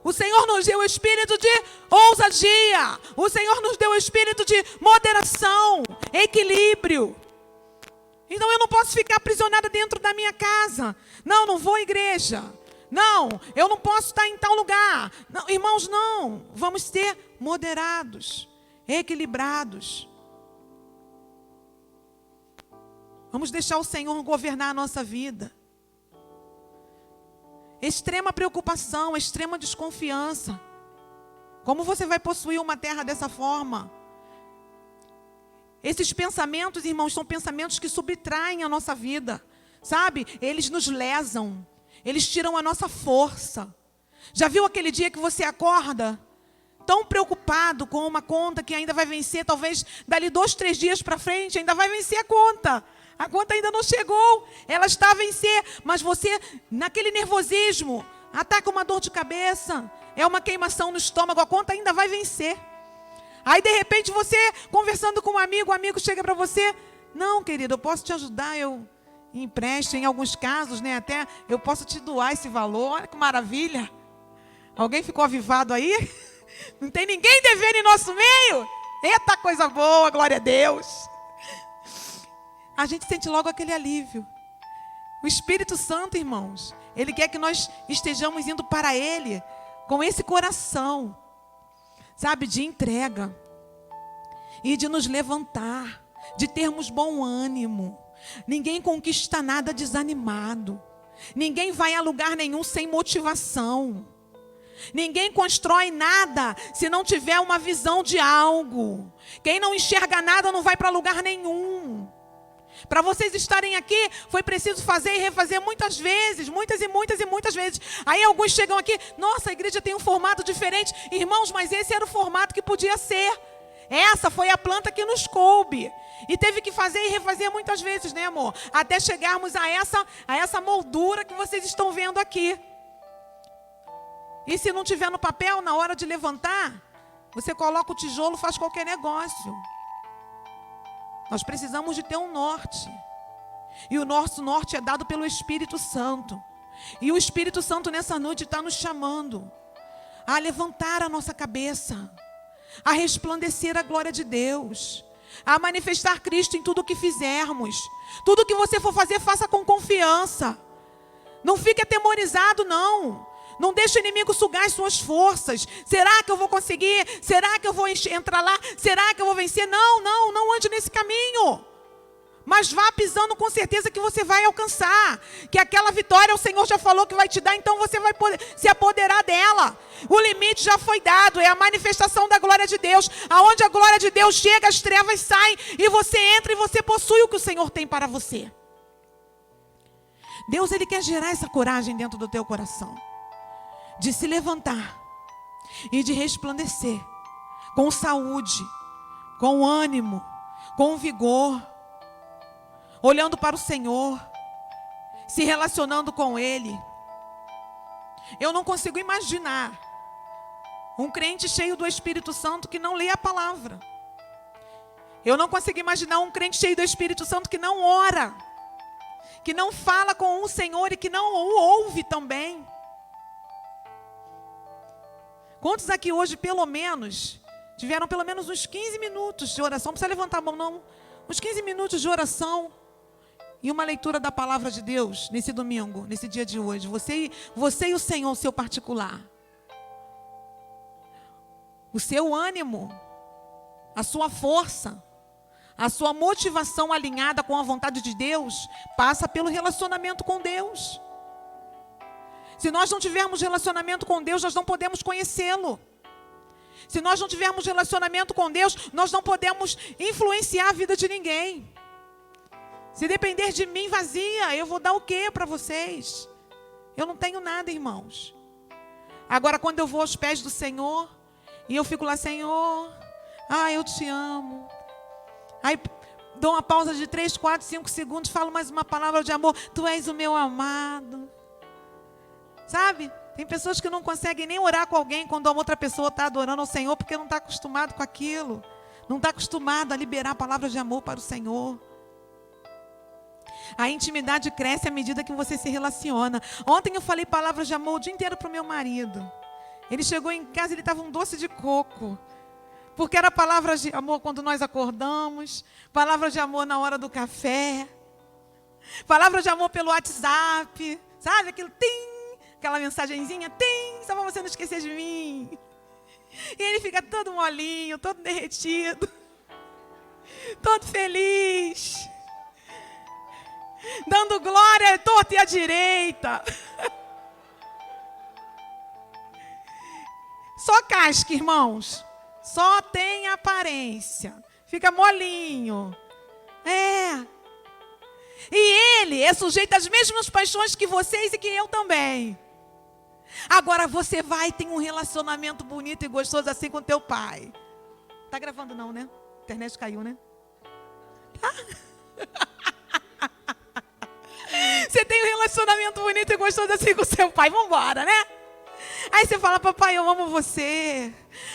O Senhor nos deu o espírito de ousadia. O Senhor nos deu o espírito de moderação, equilíbrio. Então eu não posso ficar aprisionada dentro da minha casa. Não vou à igreja. Não, eu não posso estar em tal lugar. Não, irmãos, não. Vamos ser moderados, equilibrados. Vamos deixar o Senhor governar a nossa vida. Extrema preocupação, extrema desconfiança. Como você vai possuir uma terra dessa forma? Esses pensamentos, irmãos, são pensamentos que subtraem a nossa vida, sabe? Eles nos lesam, eles tiram a nossa força. Já viu aquele dia que você acorda tão preocupado com uma conta que ainda vai vencer, talvez dali 2, 3 dias para frente, ainda vai vencer a conta. A conta ainda não chegou, ela está a vencer, mas você, naquele nervosismo, ataca uma dor de cabeça, é uma queimação no estômago, a conta ainda vai vencer. Aí, de repente, você conversando com um amigo, o amigo chega para você, não, querido, eu posso te ajudar, eu empreste, em alguns casos, né, até eu posso te doar esse valor. Olha que maravilha. Alguém ficou avivado aí? Não tem ninguém devendo em nosso meio? Eita, coisa boa, glória a Deus. A gente sente logo aquele alívio. O Espírito Santo, irmãos, Ele quer que nós estejamos indo para Ele com esse coração, sabe, de entrega e de nos levantar, de termos bom ânimo. Ninguém conquista nada desanimado. Ninguém vai a lugar nenhum sem motivação. Ninguém constrói nada se não tiver uma visão de algo. Quem não enxerga nada não vai para lugar nenhum. Para vocês estarem aqui, foi preciso fazer e refazer muitas vezes, muitas e muitas e muitas vezes. Aí alguns chegam aqui, nossa, a igreja tem um formato diferente. Irmãos, mas esse era o formato que podia ser. Essa foi a planta que nos coube. E teve que fazer e refazer muitas vezes, né, amor? Até chegarmos a essa moldura que vocês estão vendo aqui. E se não tiver no papel, na hora de levantar, você coloca o tijolo, faz qualquer negócio. Nós precisamos de ter um norte. E o nosso norte é dado pelo Espírito Santo. E o Espírito Santo nessa noite está nos chamando a levantar a nossa cabeça, a resplandecer a glória de Deus, a manifestar Cristo em tudo o que fizermos. Tudo que você for fazer, faça com confiança. Não fique atemorizado, não. Não deixe o inimigo sugar as suas forças. Será que eu vou conseguir? Será que eu vou entrar lá? Será que eu vou vencer? Não ande nesse caminho. Mas vá pisando com certeza que você vai alcançar. Que aquela vitória o Senhor já falou que vai te dar, então você vai poder se apoderar dela. O limite já foi dado, é a manifestação da glória de Deus. Aonde a glória de Deus chega, as trevas saem e você entra e você possui o que o Senhor tem para você. Deus, Ele quer gerar essa coragem dentro do teu coração. De se levantar e de resplandecer com saúde, com ânimo, com vigor, olhando para o Senhor, se relacionando com Ele. Eu não consigo imaginar um crente cheio do Espírito Santo que não lê a palavra. Eu não consigo imaginar um crente cheio do Espírito Santo que não ora, que não fala com o Senhor e que não o ouve também. Quantos aqui hoje, pelo menos, tiveram pelo menos uns 15 minutos de oração? Não precisa levantar a mão, não. Uns 15 minutos de oração e uma leitura da palavra de Deus nesse domingo, nesse dia de hoje. Você e o Senhor, o seu particular. O seu ânimo, a sua força, a sua motivação alinhada com a vontade de Deus, passa pelo relacionamento com Deus. Se nós não tivermos relacionamento com Deus, nós não podemos conhecê-lo. Se nós não tivermos relacionamento com Deus, nós não podemos influenciar a vida de ninguém. Se depender de mim vazia, eu vou dar o quê para vocês? Eu não tenho nada, irmãos. Agora, quando eu vou aos pés do Senhor, e eu fico lá, Senhor, eu te amo. Aí dou uma pausa de 3, 4, 5 segundos, falo mais uma palavra de amor. Tu és o meu amado. Sabe? Tem pessoas que não conseguem nem orar com alguém quando a outra pessoa está adorando ao Senhor, porque não está acostumado com aquilo. Não está acostumado a liberar palavras de amor para o Senhor. A intimidade cresce à medida que você se relaciona. Ontem eu falei palavras de amor o dia inteiro para o meu marido. Ele chegou em casa e ele estava um doce de coco. Porque era palavras de amor quando nós acordamos, palavras de amor na hora do café, palavras de amor pelo WhatsApp, sabe? Aquilo tim, aquela mensagenzinha, tim, só para você não esquecer de mim. E ele fica todo molinho, todo derretido, todo feliz, dando glória à torta e à direita. Só casca, irmãos. Só tem aparência. Fica molinho. E ele é sujeito às mesmas paixões que vocês e que eu também. Agora você vai ter um relacionamento bonito e gostoso assim com teu pai. Tá gravando não, né? A internet caiu, né? Tá? Você tem um relacionamento bonito e gostoso assim com seu pai. Vambora, né? Aí você fala, papai, eu amo você.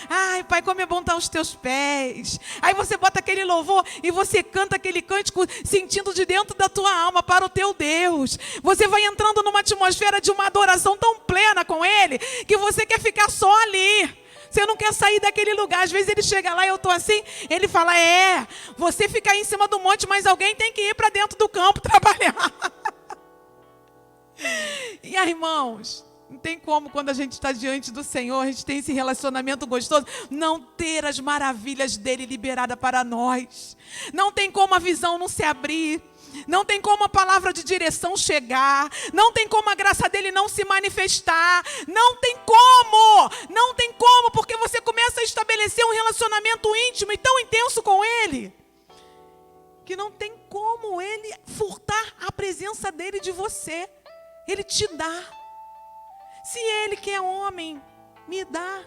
Ai, pai, como é bom estar aos teus pés. Aí você bota aquele louvor e você canta aquele cântico sentindo de dentro da tua alma para o teu Deus. Você vai entrando numa atmosfera de uma adoração tão plena com Ele, que você quer ficar só ali. Você não quer sair daquele lugar. Às vezes ele chega lá e eu estou assim, ele fala, você fica aí em cima do monte, mas alguém tem que ir para dentro do campo trabalhar. E aí, irmãos, não tem como, quando a gente está diante do Senhor, a gente tem esse relacionamento gostoso, não ter as maravilhas dele liberada para nós. Não tem como a visão não se abrir. Não tem como a palavra de direção chegar. Não tem como a graça dele não se manifestar. Não tem como, porque você começa a estabelecer um relacionamento íntimo e tão intenso com ele, que não tem como ele furtar a presença dele de você. Ele te dá. Se ele, que é homem, me dá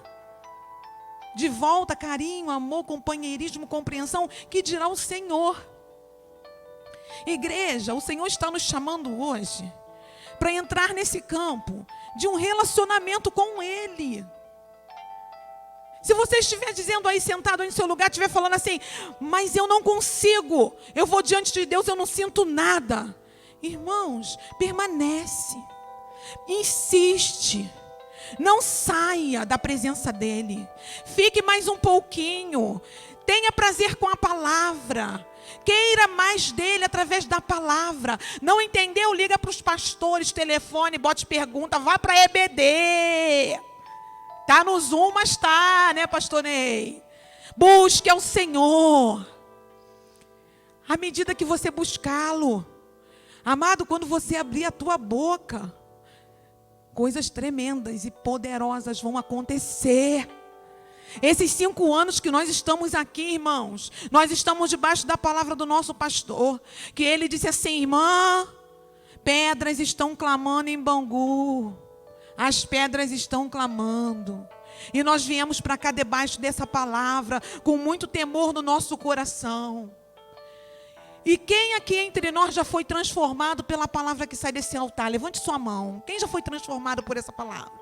de volta carinho, amor, companheirismo, compreensão, que dirá o Senhor? Igreja, o Senhor está nos chamando hoje para entrar nesse campo de um relacionamento com Ele. Se você estiver dizendo aí, sentado aí no seu lugar, estiver falando assim, mas eu não consigo, eu vou diante de Deus, eu não sinto nada. Irmãos, permanece, insiste, não saia da presença dEle, fique mais um pouquinho, tenha prazer com a palavra, queira mais dele através da palavra. Não entendeu? Liga para os pastores, telefone, bote pergunta, vá para a EBD. Está no Zoom, mas está, né, pastor Ney? Busque ao Senhor. À medida que você buscá-lo, amado, quando você abrir a tua boca, coisas tremendas e poderosas vão acontecer. Esses 5 anos que nós estamos aqui, irmãos, nós estamos debaixo da palavra do nosso pastor, que ele disse assim, irmã, pedras estão clamando em Bangu, as pedras estão clamando, e nós viemos para cá debaixo dessa palavra, com muito temor no nosso coração. E quem aqui entre nós já foi transformado pela palavra que sai desse altar? Levante sua mão. Quem já foi transformado por essa palavra?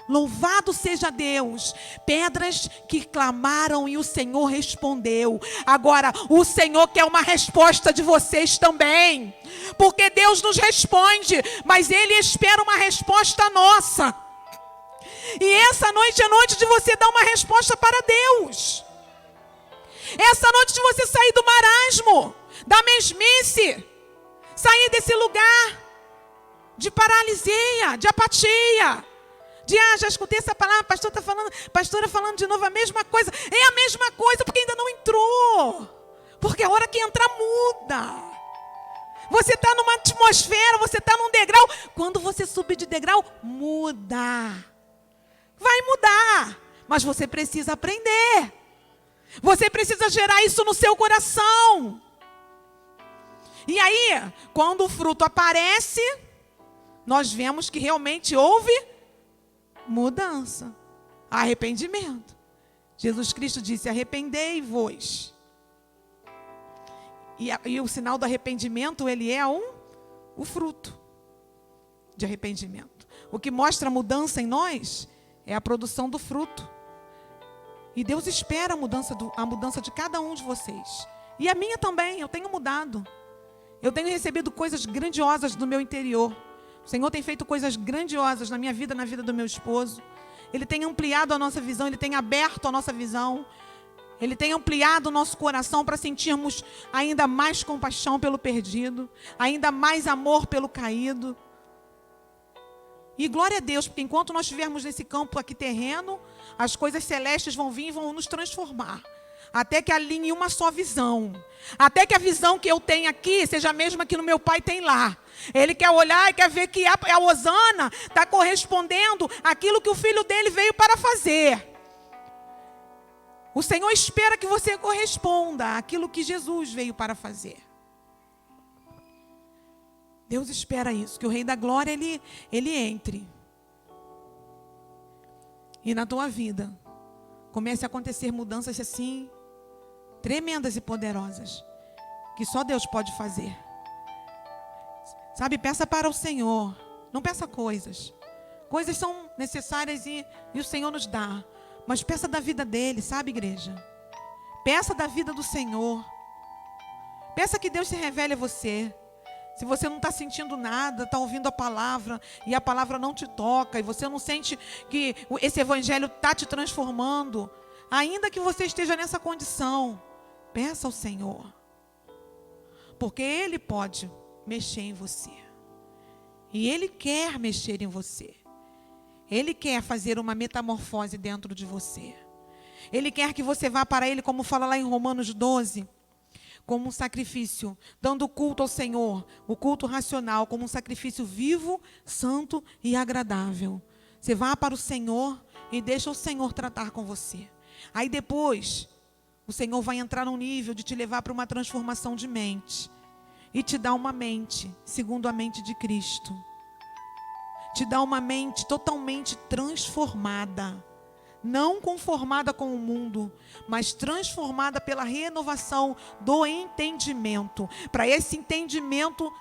Louvado seja Deus. Pedras que clamaram e o Senhor respondeu. Agora, o Senhor quer uma resposta de vocês também. Porque Deus nos responde, mas Ele espera uma resposta nossa. E essa noite é noite de você dar uma resposta para Deus. Essa noite de você sair do marasmo, da mesmice, sair desse lugar de paralisia, de apatia, de já escutei essa palavra, pastora falando de novo a mesma coisa. É a mesma coisa porque ainda não entrou. Porque a hora que entrar muda. Você está numa atmosfera, você está num degrau. Quando você subir de degrau, muda. Vai mudar. Mas você precisa aprender. Você precisa gerar isso no seu coração. E aí, quando o fruto aparece, nós vemos que realmente houve mudança, arrependimento. Jesus Cristo disse, arrependei-vos. E o sinal do arrependimento, ele é o fruto de arrependimento. O que mostra a mudança em nós é a produção do fruto. E Deus espera a mudança de cada um de vocês. E a minha também, eu tenho mudado. Eu tenho recebido coisas grandiosas do meu interior. O Senhor tem feito coisas grandiosas na minha vida, na vida do meu esposo. Ele tem ampliado a nossa visão, Ele tem aberto a nossa visão. Ele tem ampliado o nosso coração para sentirmos ainda mais compaixão pelo perdido, ainda mais amor pelo caído. E glória a Deus, porque enquanto nós estivermos nesse campo aqui terreno, as coisas celestes vão vir e vão nos transformar. Até que alinhe uma só visão. Até que a visão que eu tenho aqui seja a mesma que no meu pai tem lá. Ele quer olhar e quer ver que a Osana está correspondendo àquilo que o filho dele veio para fazer. O Senhor espera que você corresponda àquilo que Jesus veio para fazer. Deus espera isso, que o Rei da Glória, ele entre. E na tua vida, comece a acontecer mudanças assim, tremendas e poderosas, que só Deus pode fazer. Sabe, peça para o Senhor, não peça coisas. Coisas são necessárias e o Senhor nos dá. Mas peça da vida dele, sabe, igreja? Peça da vida do Senhor. Peça que Deus se revele a você. Se você não está sentindo nada, está ouvindo a palavra e a palavra não te toca, e você não sente que esse evangelho está te transformando, ainda que você esteja nessa condição, peça ao Senhor. Porque Ele pode mexer em você. E Ele quer mexer em você. Ele quer fazer uma metamorfose dentro de você. Ele quer que você vá para Ele, como fala lá em Romanos 12, como um sacrifício, dando culto ao Senhor, o culto racional, como um sacrifício vivo, santo e agradável. Você vá para o Senhor e deixa o Senhor tratar com você. Aí depois, o Senhor vai entrar num nível de te levar para uma transformação de mente. E te dar uma mente, segundo a mente de Cristo. Te dá uma mente totalmente transformada. Não conformada com o mundo, mas transformada pela renovação do entendimento. Para esse entendimento,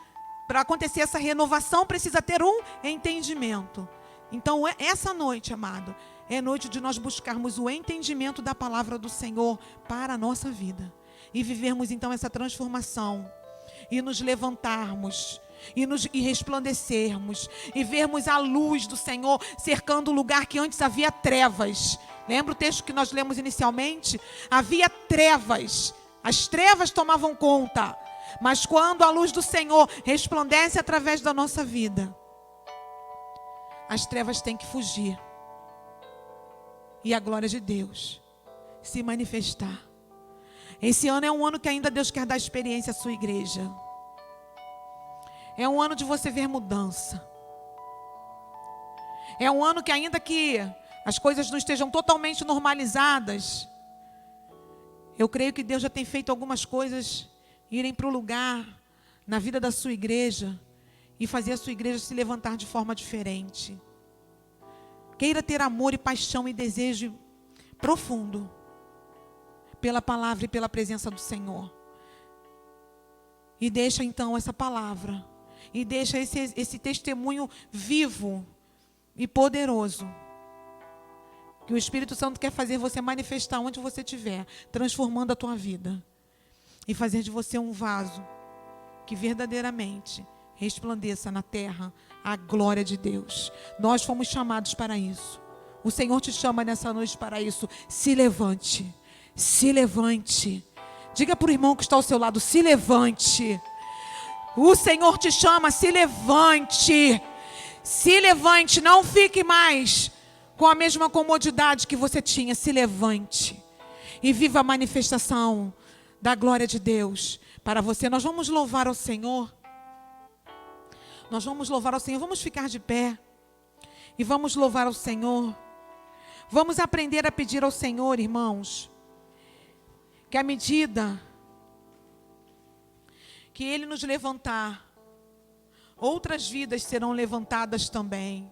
para acontecer essa renovação, precisa ter um entendimento. Então, essa noite, amado, é noite de nós buscarmos o entendimento da palavra do Senhor para a nossa vida. E vivermos, então, essa transformação. E nos levantarmos. E resplandecermos, e vermos a luz do Senhor cercando o lugar que antes havia trevas. Lembra o texto que nós lemos inicialmente? Havia trevas, as trevas tomavam conta, mas quando a luz do Senhor resplandece através da nossa vida, as trevas têm que fugir, e a glória de Deus se manifestar. Esse ano é um ano que ainda Deus quer dar experiência à sua igreja. É um ano de você ver mudança. É um ano que, ainda que as coisas não estejam totalmente normalizadas, eu creio que Deus já tem feito algumas coisas irem para o lugar na vida da sua igreja e fazer a sua igreja se levantar de forma diferente. Queira ter amor e paixão e desejo profundo pela palavra e pela presença do Senhor. E deixa então essa palavra. E deixa esse testemunho vivo e poderoso. Que o Espírito Santo quer fazer você manifestar onde você estiver, transformando a tua vida. E fazer de você um vaso que verdadeiramente resplandeça na terra a glória de Deus. Nós fomos chamados para isso. O Senhor te chama nessa noite para isso. Se levante. Se levante. Diga para o irmão que está ao seu lado, se levante. O Senhor te chama, se levante. Se levante, não fique mais com a mesma comodidade que você tinha. Se levante e viva a manifestação da glória de Deus para você. Nós vamos louvar ao Senhor. Nós vamos louvar ao Senhor. Vamos ficar de pé e vamos louvar ao Senhor. Vamos aprender a pedir ao Senhor, irmãos, que à medida que Ele nos levantar, outras vidas serão levantadas também.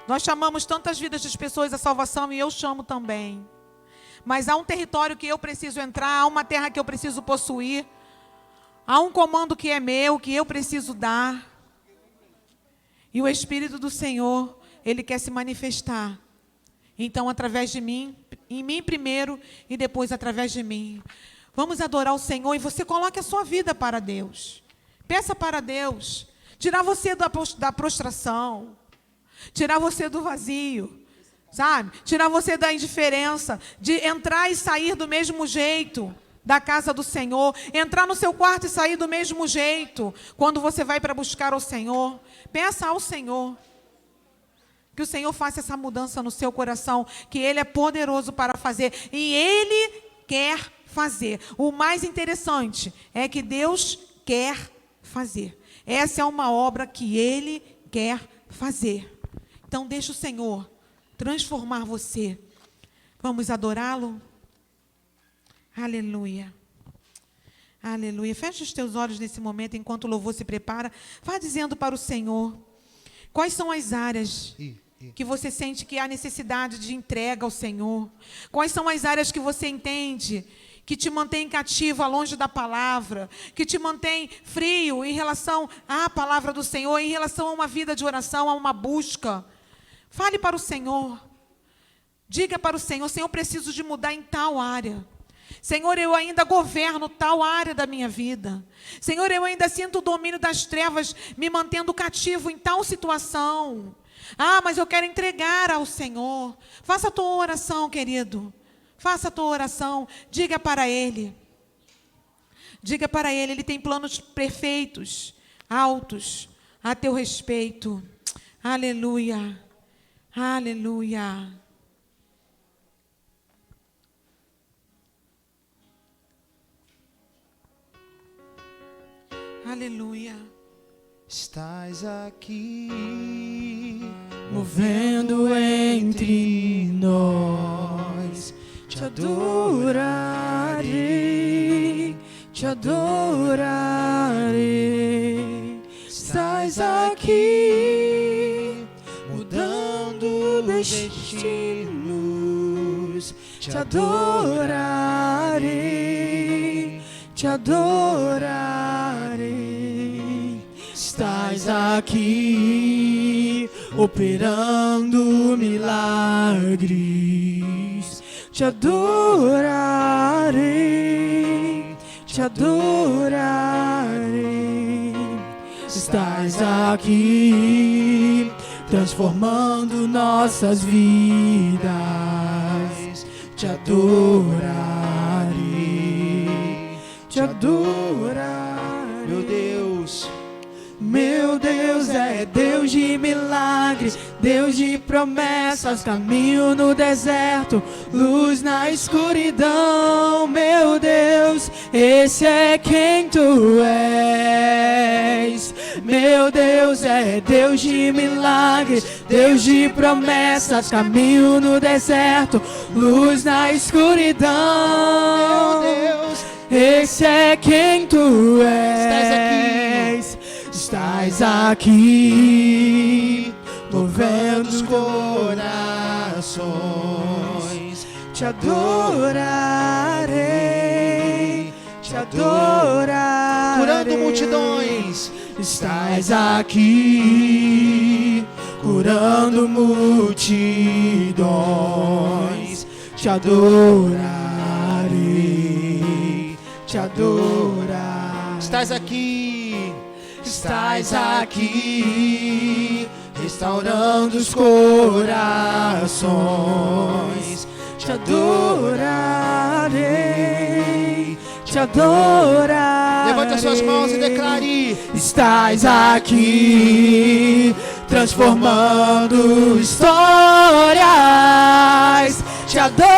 Nós chamamos tantas vidas de pessoas à salvação e eu chamo também. Mas há um território que eu preciso entrar, há uma terra que eu preciso possuir, há um comando que é meu, que eu preciso dar. E o Espírito do Senhor, Ele quer se manifestar. Então, através de mim, em mim primeiro e depois através de mim. Vamos adorar o Senhor e você coloque a sua vida para Deus. Peça para Deus tirar você da prostração, tirar você do vazio, sabe? Tirar você da indiferença, de entrar e sair do mesmo jeito da casa do Senhor, entrar no seu quarto e sair do mesmo jeito quando você vai para buscar o Senhor. Peça ao Senhor que o Senhor faça essa mudança no seu coração, que Ele é poderoso para fazer e Ele quer fazer. O mais interessante é que Deus quer fazer. Essa é uma obra que Ele quer fazer. Então deixa o Senhor transformar você. Vamos adorá-lo? Aleluia. Aleluia. Feche os teus olhos nesse momento, enquanto o louvor se prepara. Vá dizendo para o Senhor quais são as áreas que você sente que há necessidade de entrega ao Senhor. Quais são as áreas que você entende que te mantém cativo, longe da palavra, que te mantém frio em relação à palavra do Senhor, em relação a uma vida de oração, a uma busca, Fale para o Senhor. Diga para o Senhor: Senhor, eu preciso de mudar em tal área. Senhor, eu ainda governo tal área da minha vida. Senhor, eu ainda sinto o domínio das trevas me mantendo cativo em tal situação. Ah, mas eu quero entregar ao Senhor. Faça a tua oração, querido. Faça a tua oração. Diga para Ele. Diga para Ele, Ele tem planos perfeitos, altos, a teu respeito. Aleluia. Aleluia. Aleluia. Estás aqui, movendo entre nós. Te adorarei, te adorarei. Estás aqui, mudando destinos. Te adorarei, te adorarei. Estás aqui, operando milagres. Te adorarei, te adorarei. Estás aqui, transformando nossas vidas. Te adorarei, te adorarei. Meu Deus é Deus de milagres, Deus de promessas, caminho no deserto, luz na escuridão. Meu Deus, esse é quem tu és. Meu Deus é Deus de milagres, Deus de promessas, caminho no deserto, luz na escuridão. Meu Deus, esse é quem tu és. Estás aqui, movendo os corações. Te adorarei, te adorarei. curando multidões. Estás aqui, curando multidões. Te adorarei, te adorarei. Estás aqui, Estás aqui, restaurando os corações. Te adorarei, te adorarei. levante as suas mãos e declare: Estás aqui, transformando histórias. Te adorarei,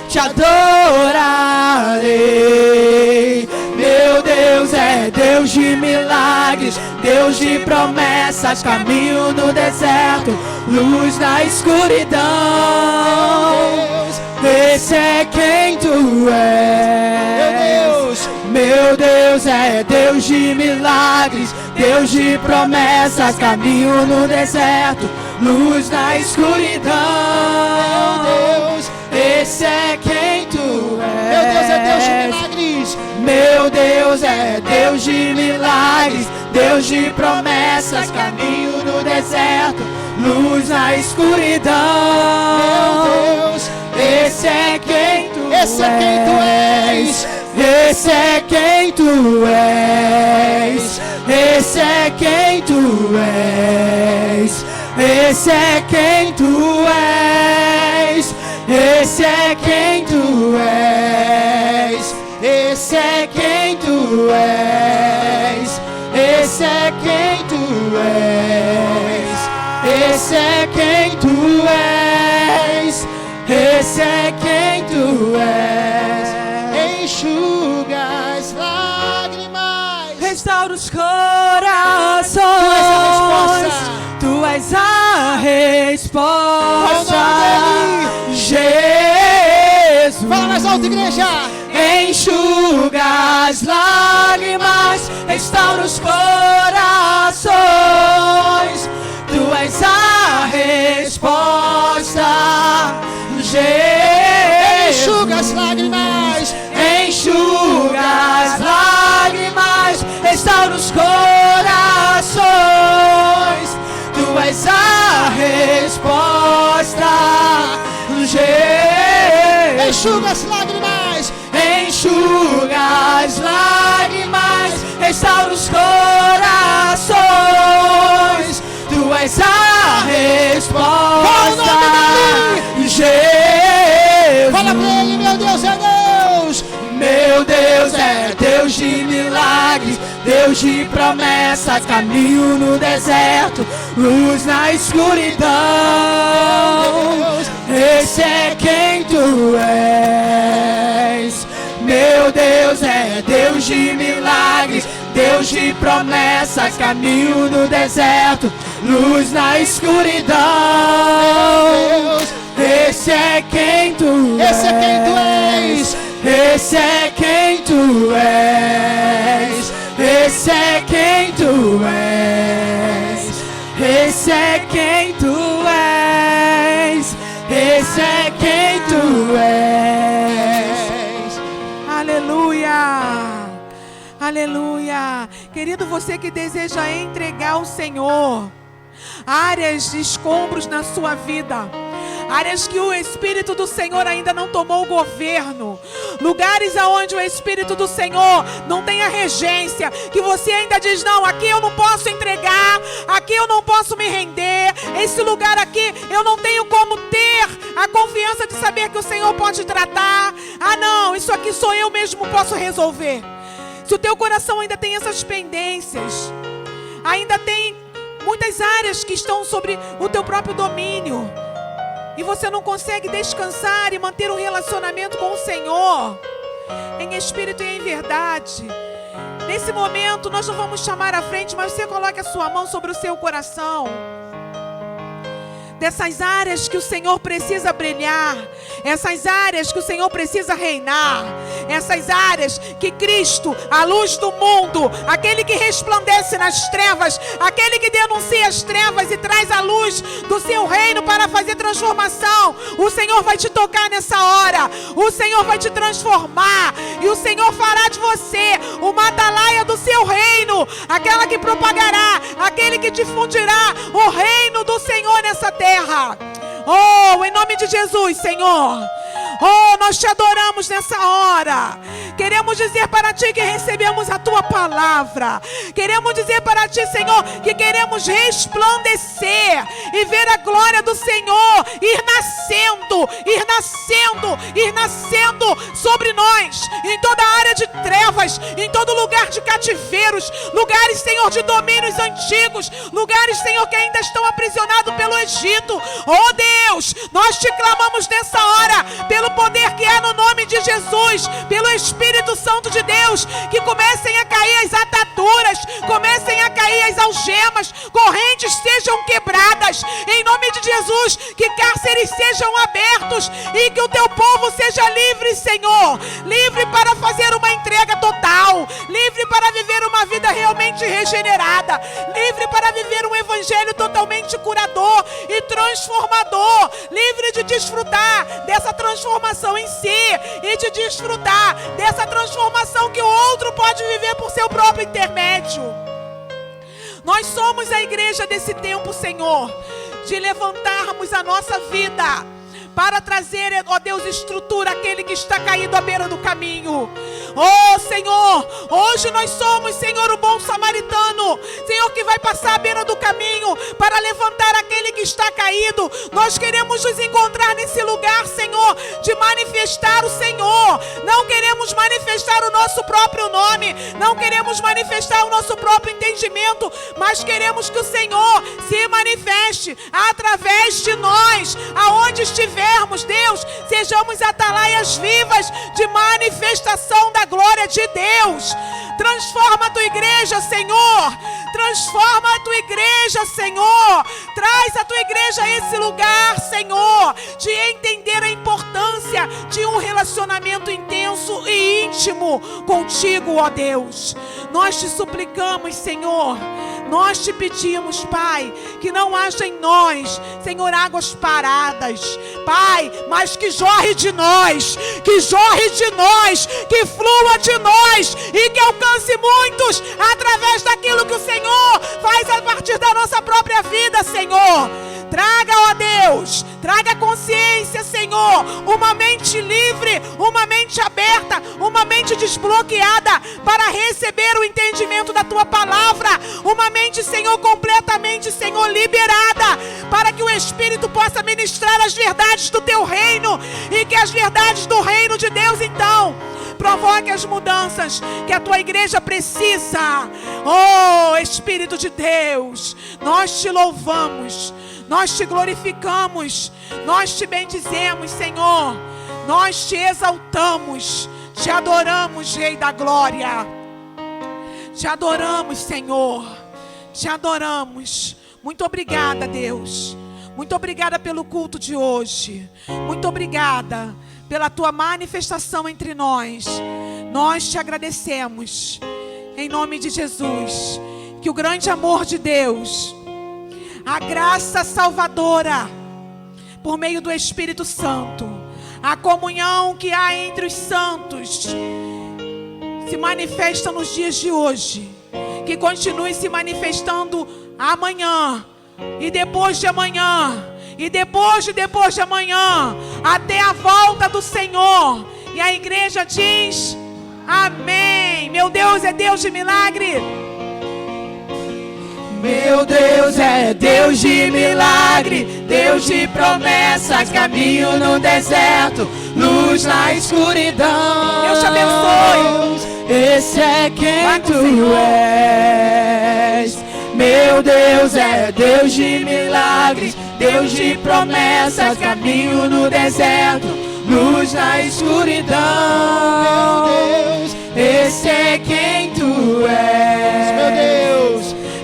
te adorarei. Meu Deus é Deus de milagres, Deus de promessas, caminho no deserto, luz na escuridão. Esse é quem tu és. Meu Deus é Deus de milagres, Deus de promessas, caminho no deserto, luz na escuridão. Esse é quem tu és. Meu Deus é Deus de milagres. Meu Deus é Deus de milagres, Deus de promessas, caminho no deserto, luz na escuridão. Meu Deus, esse é quem tu esse é quem tu és. Esse é quem tu és. Esse é quem tu és. Esse é quem tu és. Esse é quem tu és. Esse é quem tu és. Esse é quem tu és. Esse é quem tu és. Esse é quem tu és. Enxuga as lágrimas. Restaura os corações. Tu és a resposta. Jesus. Fala mais alto, igreja. Enxuga as lágrimas, restaura os corações. Tu és a resposta, Jesus. Enxuga as lágrimas. Enxuga as lágrimas, restaura os corações. enxuga as lágrimas. enxuga as lágrimas, restaura os corações. Tu és a resposta, Jesus. Fala pra ele, meu Deus é Deus. Meu Deus é Deus de milagres, Deus de promessas, caminho no deserto, luz na escuridão. Esse é quem tu és. Meu Deus é Deus de milagres, Deus de promessas, caminho no deserto, luz na escuridão. Esse é quem tu és. Esse é quem tu és. Esse é quem tu és. Esse é quem tu és. Esse é quem tu és. Esse é quem tu és. Aleluia! Aleluia! Querido, você que deseja entregar ao Senhor áreas de escombros na sua vida, áreas que o Espírito do Senhor ainda não tomou o governo, lugares aonde o Espírito do Senhor não tem a regência, que você ainda diz, não, aqui eu não posso entregar, aqui eu não posso me render, esse lugar aqui eu não tenho como ter a confiança de saber que o Senhor pode tratar. Ah não, isso aqui só eu mesmo posso resolver. Se o teu coração ainda tem essas pendências, ainda tem muitas áreas que estão sobre o teu próprio domínio, e você não consegue descansar e manter um relacionamento com o Senhor, em espírito e em verdade, nesse momento nós não vamos chamar à frente, mas você coloque a sua mão sobre o seu coração. Dessas áreas que o Senhor precisa brilhar, essas áreas que o Senhor precisa reinar, essas áreas que Cristo, a luz do mundo, aquele que resplandece nas trevas, aquele que denuncia as trevas e traz a luz do seu reino para fazer transformação, o Senhor vai te tocar nessa hora, o Senhor vai te transformar, e o Senhor fará de você uma atalaia do seu reino, aquela que propagará, aquele que difundirá o reino do Senhor nessa terra. Oh, em nome de Jesus, Senhor. Oh, nós te adoramos nessa hora. Queremos dizer para ti que recebemos a tua palavra. Queremos dizer para ti, Senhor, que queremos resplandecer e ver a glória do Senhor ir nascendo, ir nascendo, ir nascendo sobre nós, em toda a área de trevas, em todo lugar de cativeiros, lugares, Senhor, de domínios antigos, lugares, Senhor, que ainda estão aprisionados pelo Egito. Oh Deus, nós te clamamos nessa hora, pelo poder que é no nome de Jesus, pelo Espírito Santo de Deus, que comecem a cair as ataduras, comecem a cair as algemas, correntes sejam quebradas, em nome de Jesus, que cárceres sejam abertos e que o teu povo seja livre, Senhor, livre para fazer uma entrega total, livre para viver uma vida realmente regenerada, livre para viver um evangelho totalmente curador e transformador, livre de desfrutar dessa transformação em si e de desfrutar dessa transformação que o outro pode viver por seu próprio intermédio. Nós somos a igreja desse tempo, Senhor, de levantarmos a nossa vida para trazer, ó Deus, estrutura àquele que está caído à beira do caminho. Oh Senhor, hoje nós somos, Senhor, o bom samaritano, Senhor, que vai passar à beira do caminho para levantar aquele que está caído. Nós queremos nos encontrar nesse lugar, Senhor, de manifestar o Senhor. Não queremos manifestar o nosso próprio nome, não queremos manifestar o nosso próprio entendimento, mas queremos que o Senhor se manifeste através de nós, aonde estivermos, Deus, sejamos atalaias vivas de manifestação da glória de Deus. Transforma a tua igreja, Senhor. Transforma a tua igreja, Senhor. Traz a tua igreja a esse lugar, Senhor, de entender a importância de um relacionamento intenso e íntimo contigo, ó Deus. Nós te suplicamos, Senhor. Nós te pedimos, Pai, que não haja em nós, Senhor, águas paradas, Pai, mas que jorre de nós, que jorre de nós, que flua de nós e que alcance muitos através daquilo que o Senhor faz a partir da nossa própria vida, Senhor. Traga, ó Deus, traga consciência, Senhor, Senhor, uma mente livre, uma mente aberta, uma mente desbloqueada para receber o entendimento da Tua palavra, uma mente, Senhor, completamente, Senhor, liberada, para que o Espírito possa ministrar as verdades do Teu reino, e que as verdades do reino de Deus, então, provoque as mudanças que a Tua igreja precisa. Oh, Espírito de Deus, nós Te louvamos, nós Te glorificamos, nós Te bendizemos, Senhor, nós Te exaltamos, Te adoramos, Rei da Glória, Te adoramos, Senhor, Te adoramos. Muito obrigada, Deus, muito obrigada pelo culto de hoje, muito obrigada pela Tua manifestação entre nós. Nós Te agradecemos, em nome de Jesus. Que o grande amor de Deus, a graça salvadora, por meio do Espírito Santo, a comunhão que há entre os santos, se manifesta nos dias de hoje, que continue se manifestando amanhã, e depois de amanhã, e depois de amanhã, até a volta do Senhor. E a igreja diz: amém. Meu Deus é Deus de milagre. Meu Deus é Deus de milagre, Deus de promessas, caminho no deserto, luz na escuridão. Deus te abençoe. Esse é quem Tu és. Meu Deus é Deus de milagres, Deus de promessas, caminho no deserto, luz na escuridão. Esse é quem Tu és.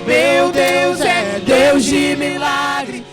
Meu Deus é Deus de milagre,